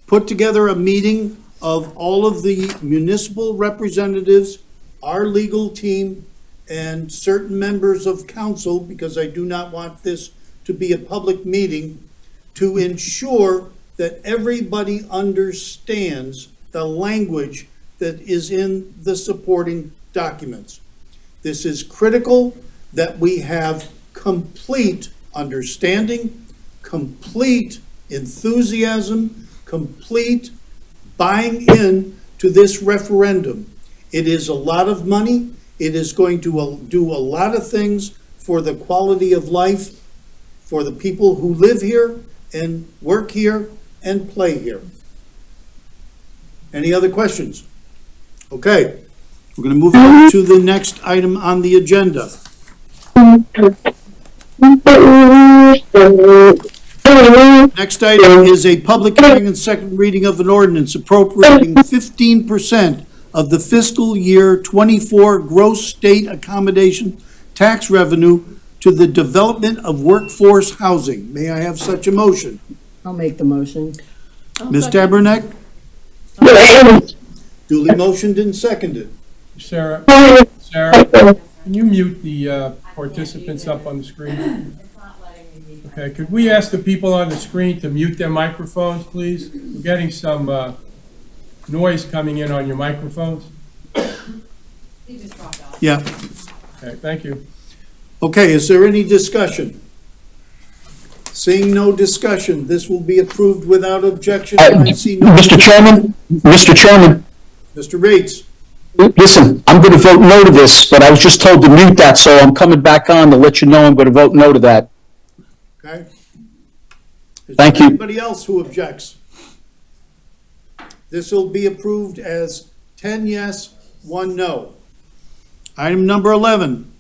S3: put together a meeting of all of the municipal representatives, our legal team, and certain members of council, because I do not want this to be a public meeting, to ensure that everybody understands the language that is in the supporting documents. This is critical that we have complete understanding, complete enthusiasm, complete buying in to this referendum. It is a lot of money. It is going to do a lot of things for the quality of life for the people who live here and work here and play here. Any other questions? Okay, we're going to move on to the next item on the agenda. Next item is a public hearing and second reading of an ordinance appropriating 15% of the fiscal year 24 gross state accommodation tax revenue to the development of workforce housing. May I have such a motion?
S8: I'll make the motion.
S3: Ms. Tabernack? Duly motioned and seconded.
S4: Sarah, can you mute the participants up on the screen? Okay, could we ask the people on the screen to mute their microphones, please? We're getting some noise coming in on your microphones.
S3: Yeah.
S4: Okay, thank you.
S3: Okay, is there any discussion? Seeing no discussion, this will be approved without objection. I see no.
S10: Mr. Chairman,
S3: Mr. Rates.
S10: listen, I'm going to vote no to this, but I was just told to mute that, so I'm coming back on to let you know I'm going to vote no to that.
S3: Okay. Is
S10: Thank
S3: there
S10: you.
S3: anybody else who objects? This will be approved as 10 yes, 1 no. Item number 11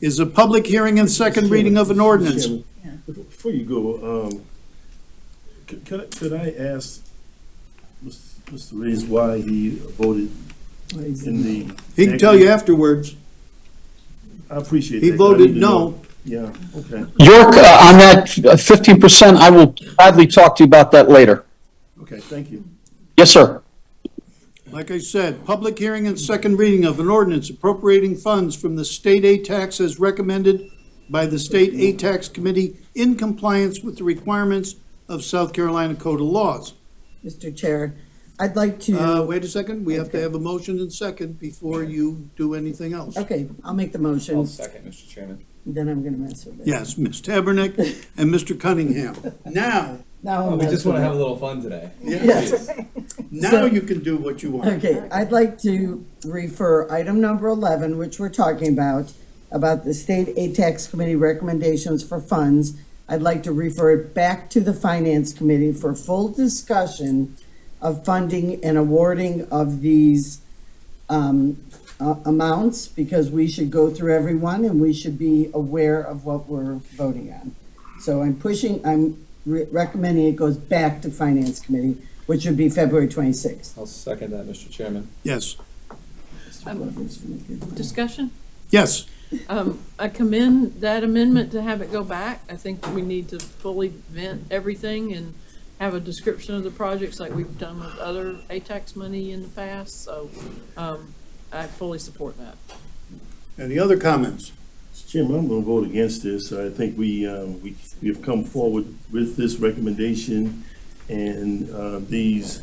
S3: is a public hearing and second reading of an ordinance.
S13: Before you go, could I ask Mr. Reeves why he voted in the?
S3: He can tell you afterwards.
S13: I appreciate that.
S3: He
S13: 'cause I
S3: voted
S13: need to
S3: no.
S13: know. Yeah, okay.
S10: York, on that 15%, I will gladly talk to you about that later.
S13: Okay, thank you.
S10: Yes, sir.
S3: Like I said, public hearing and second reading of an ordinance appropriating funds from the state aid tax as recommended by the State Aid Tax Committee in compliance with the requirements of South Carolina Code of Laws.
S8: Mr. Chair, I'd like to.
S3: Wait a second, we have to have a motion and second before you do anything else.
S8: Okay, I'll make the motion.
S15: second, Mr. Chairman.
S8: Then I'm gonna mess with it.
S3: Yes, Ms. Tabernick and Mr. Cunningham. Now,
S8: Now I'm
S15: We just
S8: messing
S15: want to
S8: with
S15: have a little fun today.
S8: Yes.
S3: now
S8: So-
S3: you can do what you want.
S8: Okay, I'd like to refer item number 11, which we're talking about the State Aid Tax Committee recommendations for funds. I'd like to refer it back to the Finance Committee for full discussion of funding and awarding of these amounts, because we should go through every one and we should be aware of what we're voting on. So I'm recommending it goes back to Finance Committee, which would be February 26th.
S15: I'll second that, Mr. Chairman.
S3: Yes,
S7: Discussion?
S3: yes.
S7: I commend that amendment to have it go back. I think we need to fully vent everything and have a description of the projects like we've done with other ATAX money in the past, so, I fully support that.
S3: Any other comments?
S13: Mr. Chairman, I'm going to vote against this. I think we have come forward with this recommendation, and these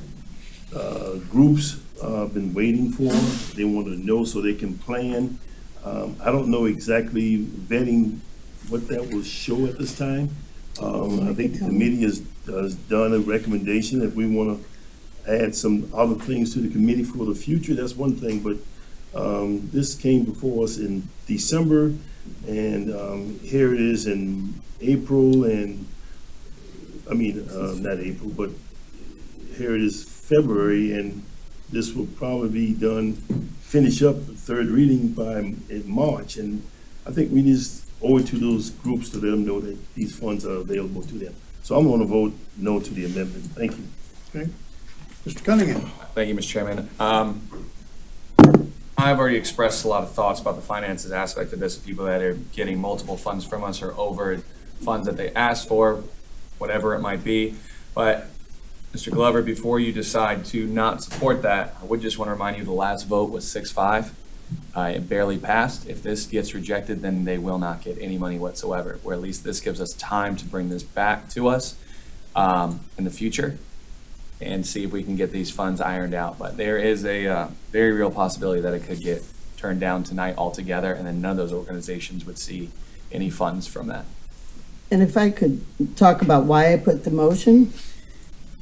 S13: groups have been waiting for. They want to know so they can plan. I don't know exactly vetting what that will show at this time. I think the committee has done a recommendation. If we want to add some other things to the committee for the future, that's one thing, but this came before us in December, and here it is in April, and not April, but here it is February, and this will probably be done, finish up the third reading in March, and I think we just owe it to those groups to let them know that these funds are available to them. So I'm going to vote no to the amendment. Thank you.
S3: Okay. Mr. Cunningham?
S15: Thank you, Mr. Chairman. I've already expressed a lot of thoughts about the finances aspect of this, people that are getting multiple funds from us or over funds that they asked for, whatever it might be. But Mr. Glover, before you decide to not support that, I would just want to remind you the last vote was 6-5. It barely passed. If this gets rejected, then they will not get any money whatsoever, or at least this gives us time to bring this back to us in the future and see if we can get these funds ironed out. But there is a very real possibility that it could get turned down tonight altogether, and then none of those organizations would see any funds from that.
S8: And if I could talk about why I put the motion.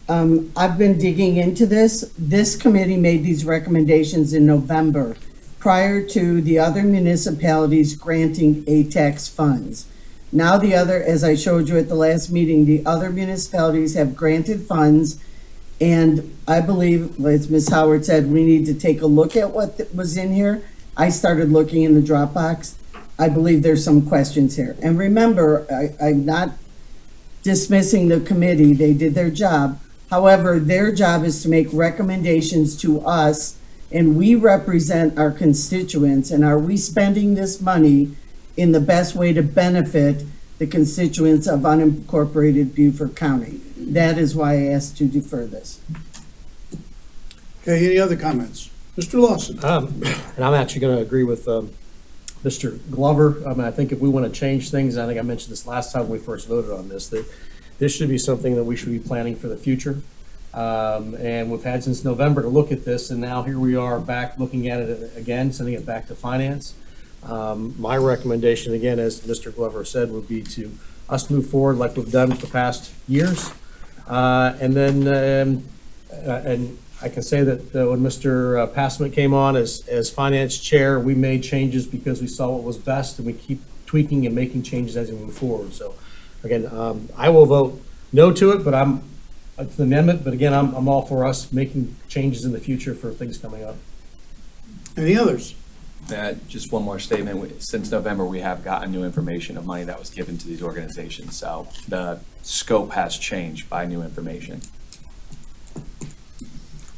S8: I've been digging into this. This committee made these recommendations in November, prior to the other municipalities granting ATAX funds. Now as I showed you at the last meeting, the other municipalities have granted funds. And I believe, as Ms. Howard said, we need to take a look at what was in here. I started looking in the Dropbox. I believe there's some questions here. And remember, I'm not dismissing the committee. They did their job. However, their job is to make recommendations to us, and we represent our constituents. And are we spending this money in the best way to benefit the constituents of unincorporated Beaufort County? That is why I asked to defer this.
S3: Okay, any other comments? Mr. Lawson?
S17: And I'm actually going to agree with Mr. Glover. I think if we want to change things, I think I mentioned this last time we first voted on this, that this should be something that we should be planning for the future. And we've had since November to look at this, and now here we are back looking at it again, sending it back to finance. My recommendation, again, as Mr. Glover said, would be to us move forward like we've done for the past years. And then, and I can say that when Mr. Passman came on as finance chair, we made changes because we saw what was best, and we keep tweaking and making changes as we move forward. So again, I will vote no to it, but I'm to the amendment. But again, I'm all for us making changes in the future for things coming up.
S3: Any others?
S15: Just one more statement. Since November, we have gotten new information of money that was given to these organizations. So the scope has changed by new information.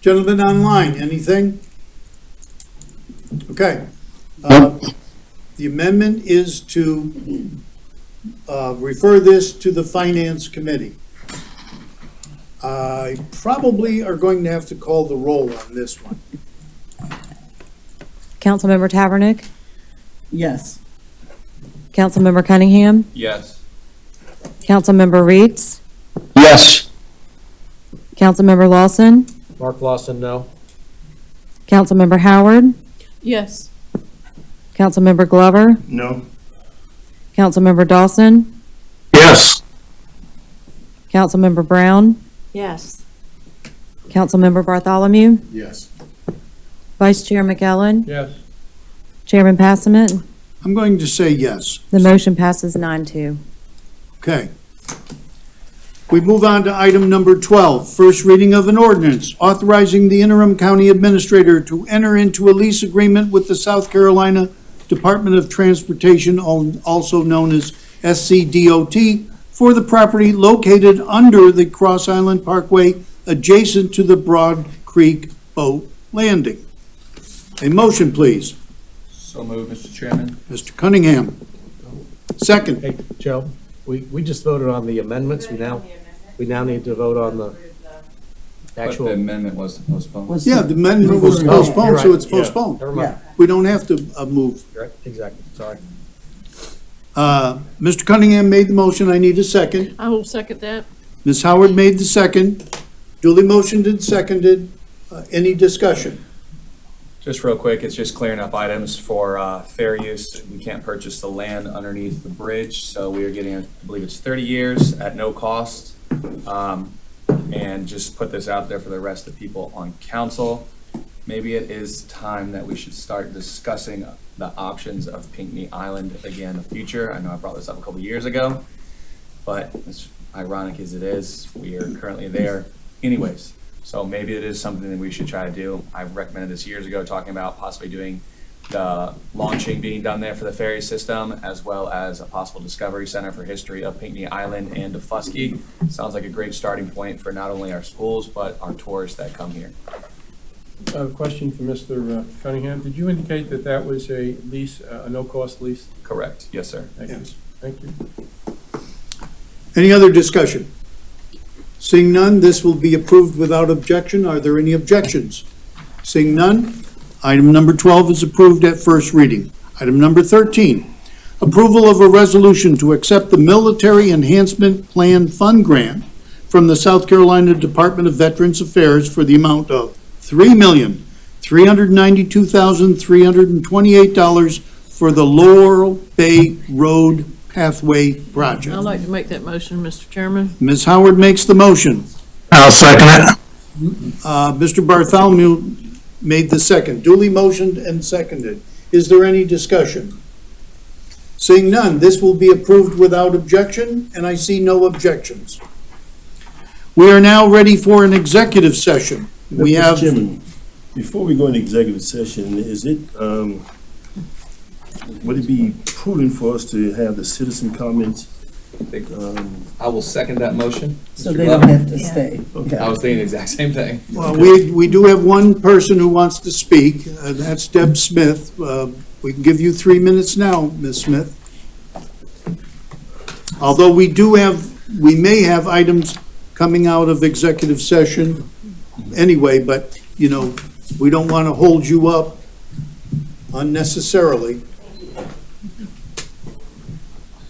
S3: Gentlemen online, anything? Okay. The amendment is to refer this to the Finance Committee. I probably are going to have to call the roll on this one.
S18: Councilmember Tavernick?
S8: Yes.
S18: Councilmember Cunningham?
S15: Yes.
S18: Councilmember Reeds?
S10: Yes.
S18: Councilmember Lawson?
S17: Mark Lawson, no.
S18: Councilmember Howard?
S7: Yes.
S18: Councilmember Glover?
S13: No.
S18: Councilmember Dawson?
S11: Yes.
S18: Councilmember Brown?
S9: Yes.
S18: Councilmember Bartholomew?
S12: Yes.
S18: Vice Chair McEllen?
S4: Yes.
S18: Chairman Passman?
S3: I'm going to say yes.
S18: The motion passes 9-2.
S3: Okay. We move on to item number 12, first reading of an ordinance authorizing the interim county administrator to enter into a lease agreement with the South Carolina Department of Transportation, also known as SCDOT, for the property located under the Cross Island Parkway adjacent to the Broad Creek Boat Landing. A motion, please.
S15: So moved, Mr. Chairman.
S3: Mr. Cunningham. Second.
S17: Hey, Joe, we just voted on the amendments. We now need to vote on the actual.
S15: But the amendment was to postpone.
S3: Yeah, the amendment was postponed, so it's postponed.
S17: Never mind.
S3: We don't have to move.
S17: You're right, exactly, sorry.
S3: Mr. Cunningham made the motion. I need a second.
S7: I will second that.
S3: Ms. Howard made the second. Duly motioned and seconded. Any discussion?
S15: Just real quick, it's just clearing up items for fair use. We can't purchase the land underneath the bridge, so we are getting, I believe it's 30 years at no cost. And just put this out there for the rest of the people on council. Maybe it is time that we should start discussing the options of Pinckney Island again in the future. I know I brought this up a couple years ago, but as ironic as it is, we are currently there anyways. So maybe it is something that we should try to do. I've recommended this years ago, talking about possibly doing the launching being done there for the ferry system, as well as a possible discovery center for history of Pinckney Island and Defusky. Sounds like a great starting point for not only our schools, but our tourists that come here.
S4: A question for Mr. Cunningham. Did you indicate that that was a lease, a no-cost lease?
S15: Correct. Yes, sir.
S4: Thank you.
S3: Yes.
S4: Thank you.
S3: Any other discussion? Seeing none, this will be approved without objection. Are there any objections? Seeing none, item number 12 is approved at first reading. Item number 13, approval of a resolution to accept the Military Enhancement Plan Fund Grant from the South Carolina Department of Veterans Affairs for the amount of $3,392,328 for the Laurel Bay Road Pathway
S7: I'd
S3: Project.
S7: like to make that motion, Mr. Chairman.
S3: Ms. Howard makes the motion.
S11: I'll second it.
S3: Mr. Bartholomew made the second. Duly motioned and seconded. Is there any discussion? Seeing none, this will be approved without objection, and I see no objections. We are now ready for an executive session. We
S13: Mr.
S3: have,
S13: Chairman, before we go into executive session, is it, would it be prudent for us to have the citizen comments?
S15: I will second that motion.
S8: So they don't have to stay.
S15: I was thinking the exact same thing.
S3: well, we do have one person who wants to speak. That's Deb Smith. We can give you 3 minutes now, Ms. Smith. Although we may have items coming out of executive session anyway, but, you know, we don't want to hold you up unnecessarily.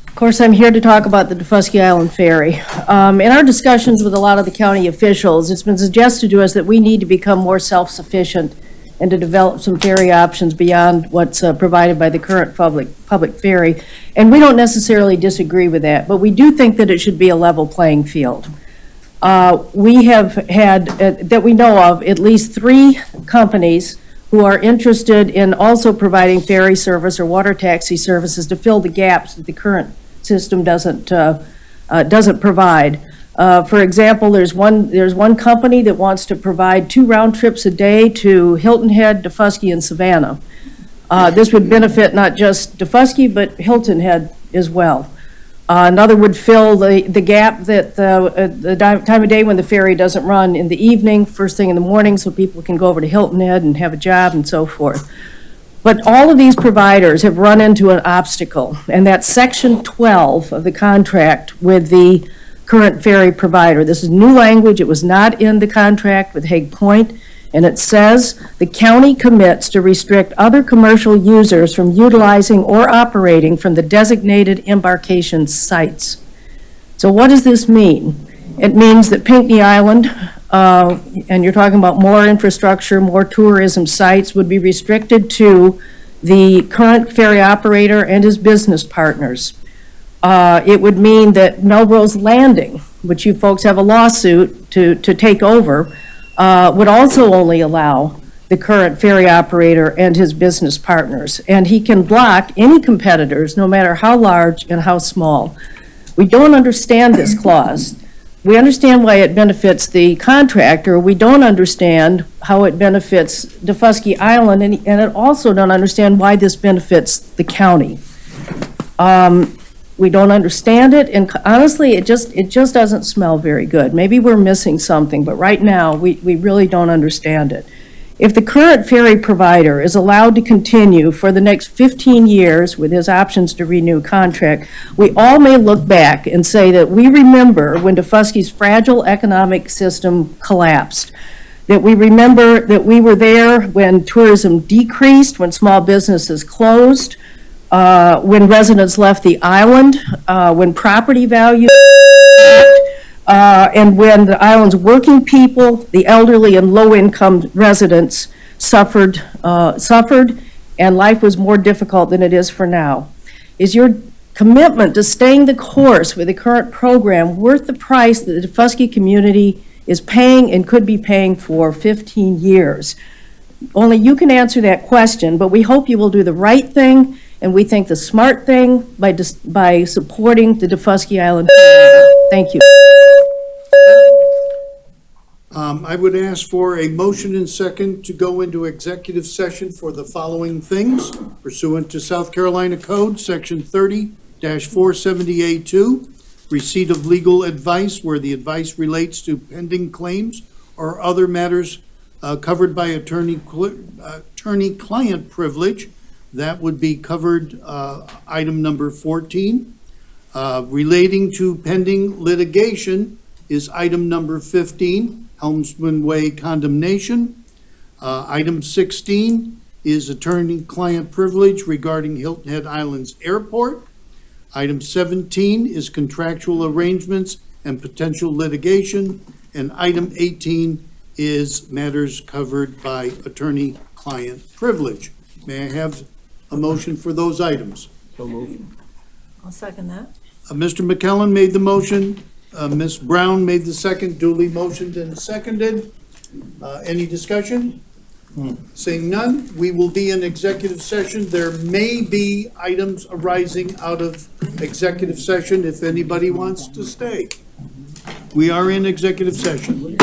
S19: Of course, I'm here to talk about the Defusky Island Ferry. In our discussions with a lot of the county officials, it's been suggested to us that we need to become more self-sufficient and to develop some ferry options beyond what's provided by the current public ferry. And we don't necessarily disagree with that, but we do think that it should be a level playing field. We have had, that we know of, at least 3 companies who are interested in also providing ferry service or water taxi services to fill the gaps that the current system doesn't provide. For example, there's one company that wants to provide 2 round trips a day to Hilton Head, Defusky, and Savannah. This would benefit not just Defusky, but Hilton Head as well. Another would fill the gap that the time of day when the ferry doesn't run in the evening, first thing in the morning, so people can go over to Hilton Head and have a job and so forth. But all of these providers have run into an obstacle, and that's Section 12 of the contract with the current ferry provider. This is new language. It was not in the contract with Hague Point, and it says the county commits to restrict other commercial users from utilizing or operating from the designated embarkation sites. So what does this mean? It means that Pinckney Island, and you're talking about more infrastructure, more tourism sites, would be restricted to the current ferry operator and his business partners. It would mean that Melrose Landing, which you folks have a lawsuit to take over, would also only allow the current ferry operator and his business partners. And he can block any competitors, no matter how large and how small. We don't understand this clause. We understand why it benefits the contractor. We don't understand how it benefits Defusky Island, and it also don't understand why this benefits the county. We don't understand it, and honestly, it just doesn't smell very good. Maybe we're missing something, but right now, we really don't understand it. If the current ferry provider is allowed to continue for the next 15 years with his options to renew contract, we all may look back and say that we remember when Defusky's fragile economic system collapsed, that we remember that we were there when tourism decreased, when small businesses closed, when residents left the island, when property values and when the island's working people, the elderly and low-income residents suffered, and life was more difficult than it is for now. Is your commitment to staying the course with the current program worth the price that the Defusky community is paying and could be paying for 15 years? Only you can answer that question, but we hope you will do the right thing, and we think the smart thing by supporting the Defusky Island. Thank you.
S3: I would ask for a motion and second to go into executive session for the following things pursuant to South Carolina Code, Section 30-470A2, receipt of legal advice where the advice relates to pending claims or other matters covered by attorney-client privilege. That would be covered item number 14. Relating to pending litigation is item number 15, Helmsman Way condemnation. Item 16 is attorney-client privilege regarding Hilton Head Islands Airport. Item 17 is contractual arrangements and potential litigation. And item 18 is matters covered by attorney-client privilege. May I have a motion for those items?
S17: So moved.
S9: I'll second that.
S3: Mr. McKellen made the motion, Ms. Brown made the second, duly motioned and seconded. Any discussion? Seeing none, we will be in executive session. There may be items arising out of executive session if anybody wants to stay. We are in executive session.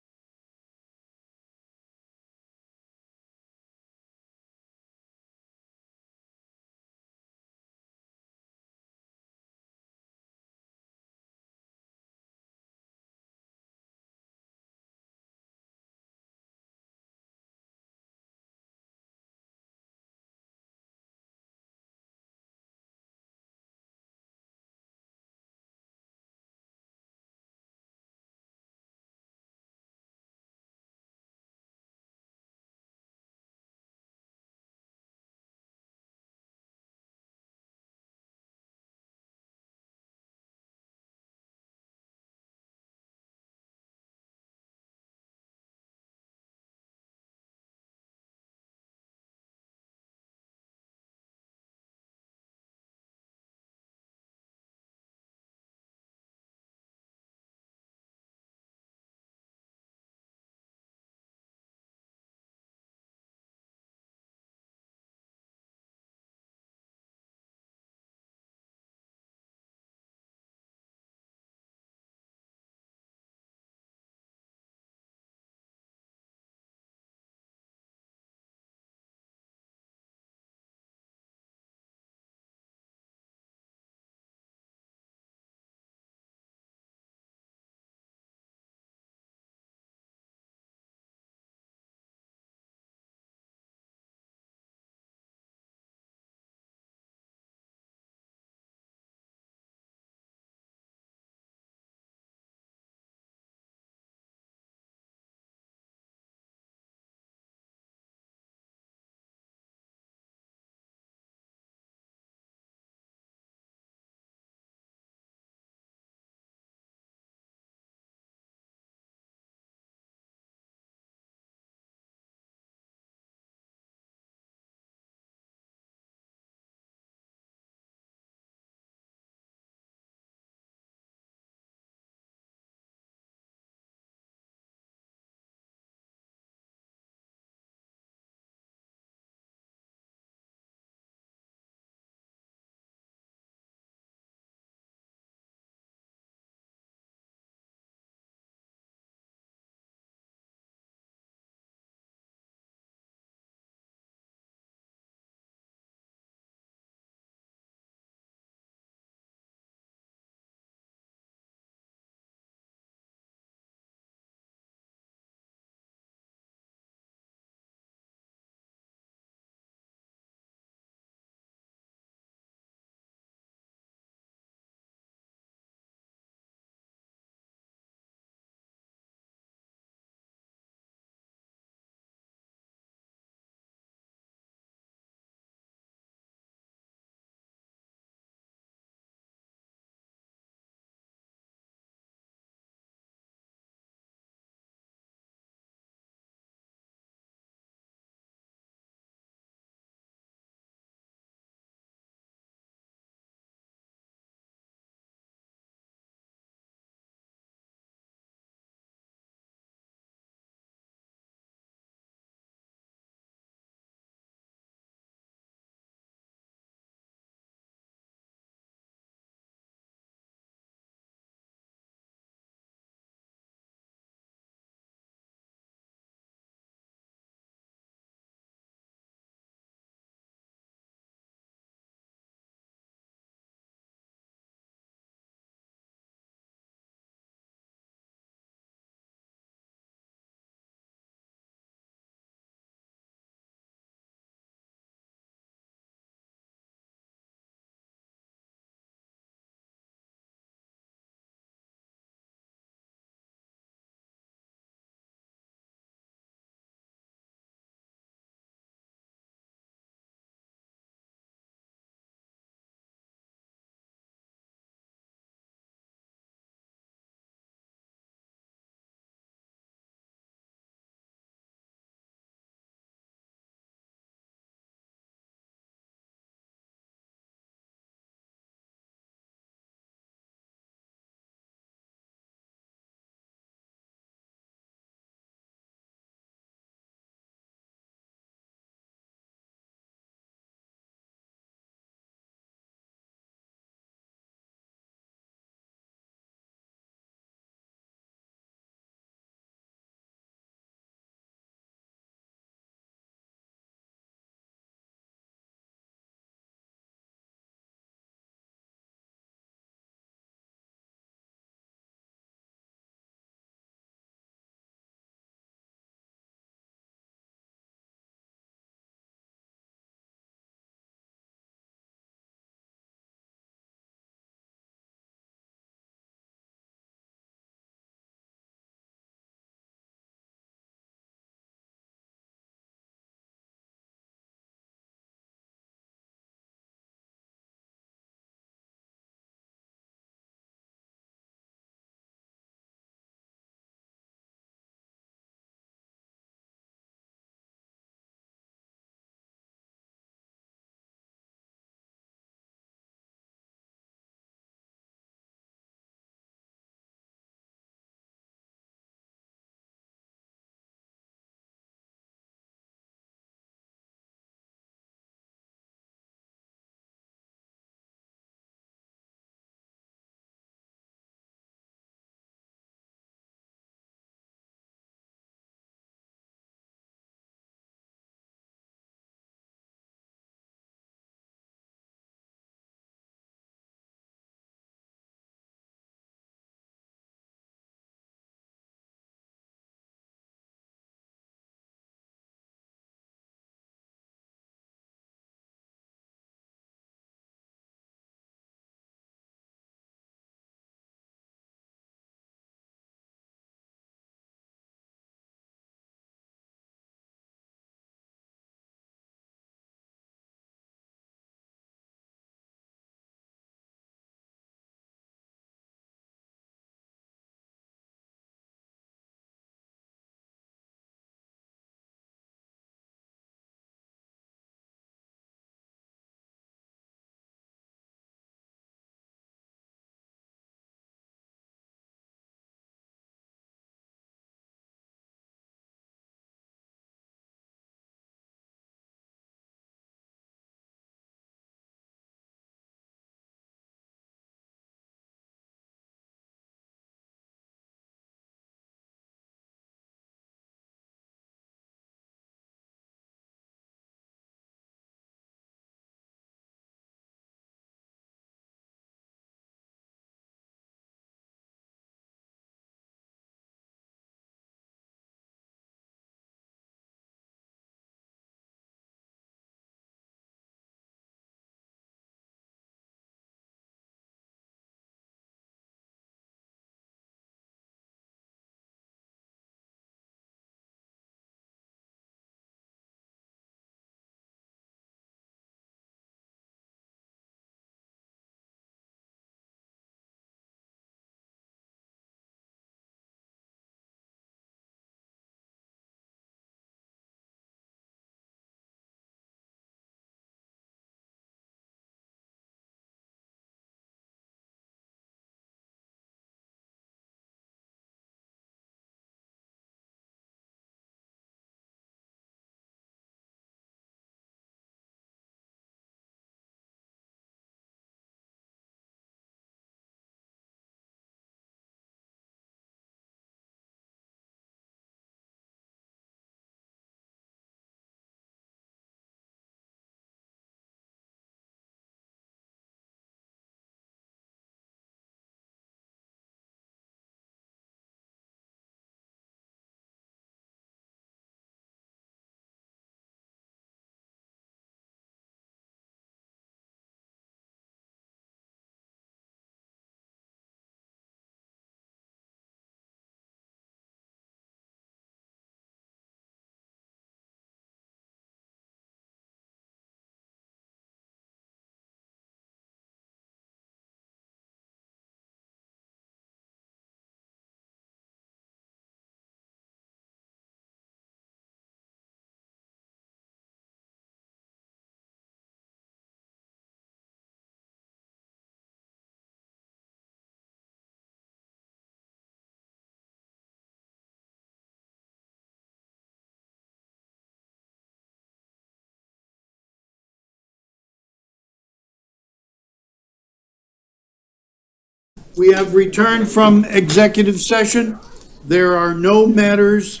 S3: We have returned from executive session. There are no matters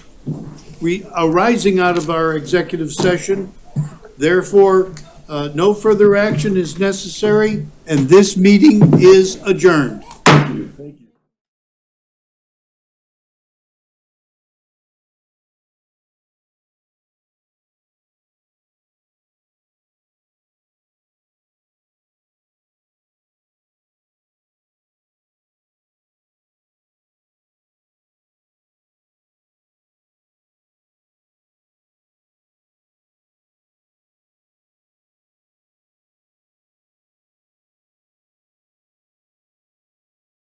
S3: arising out of our executive session. Therefore, no further action is necessary, and this meeting is adjourned.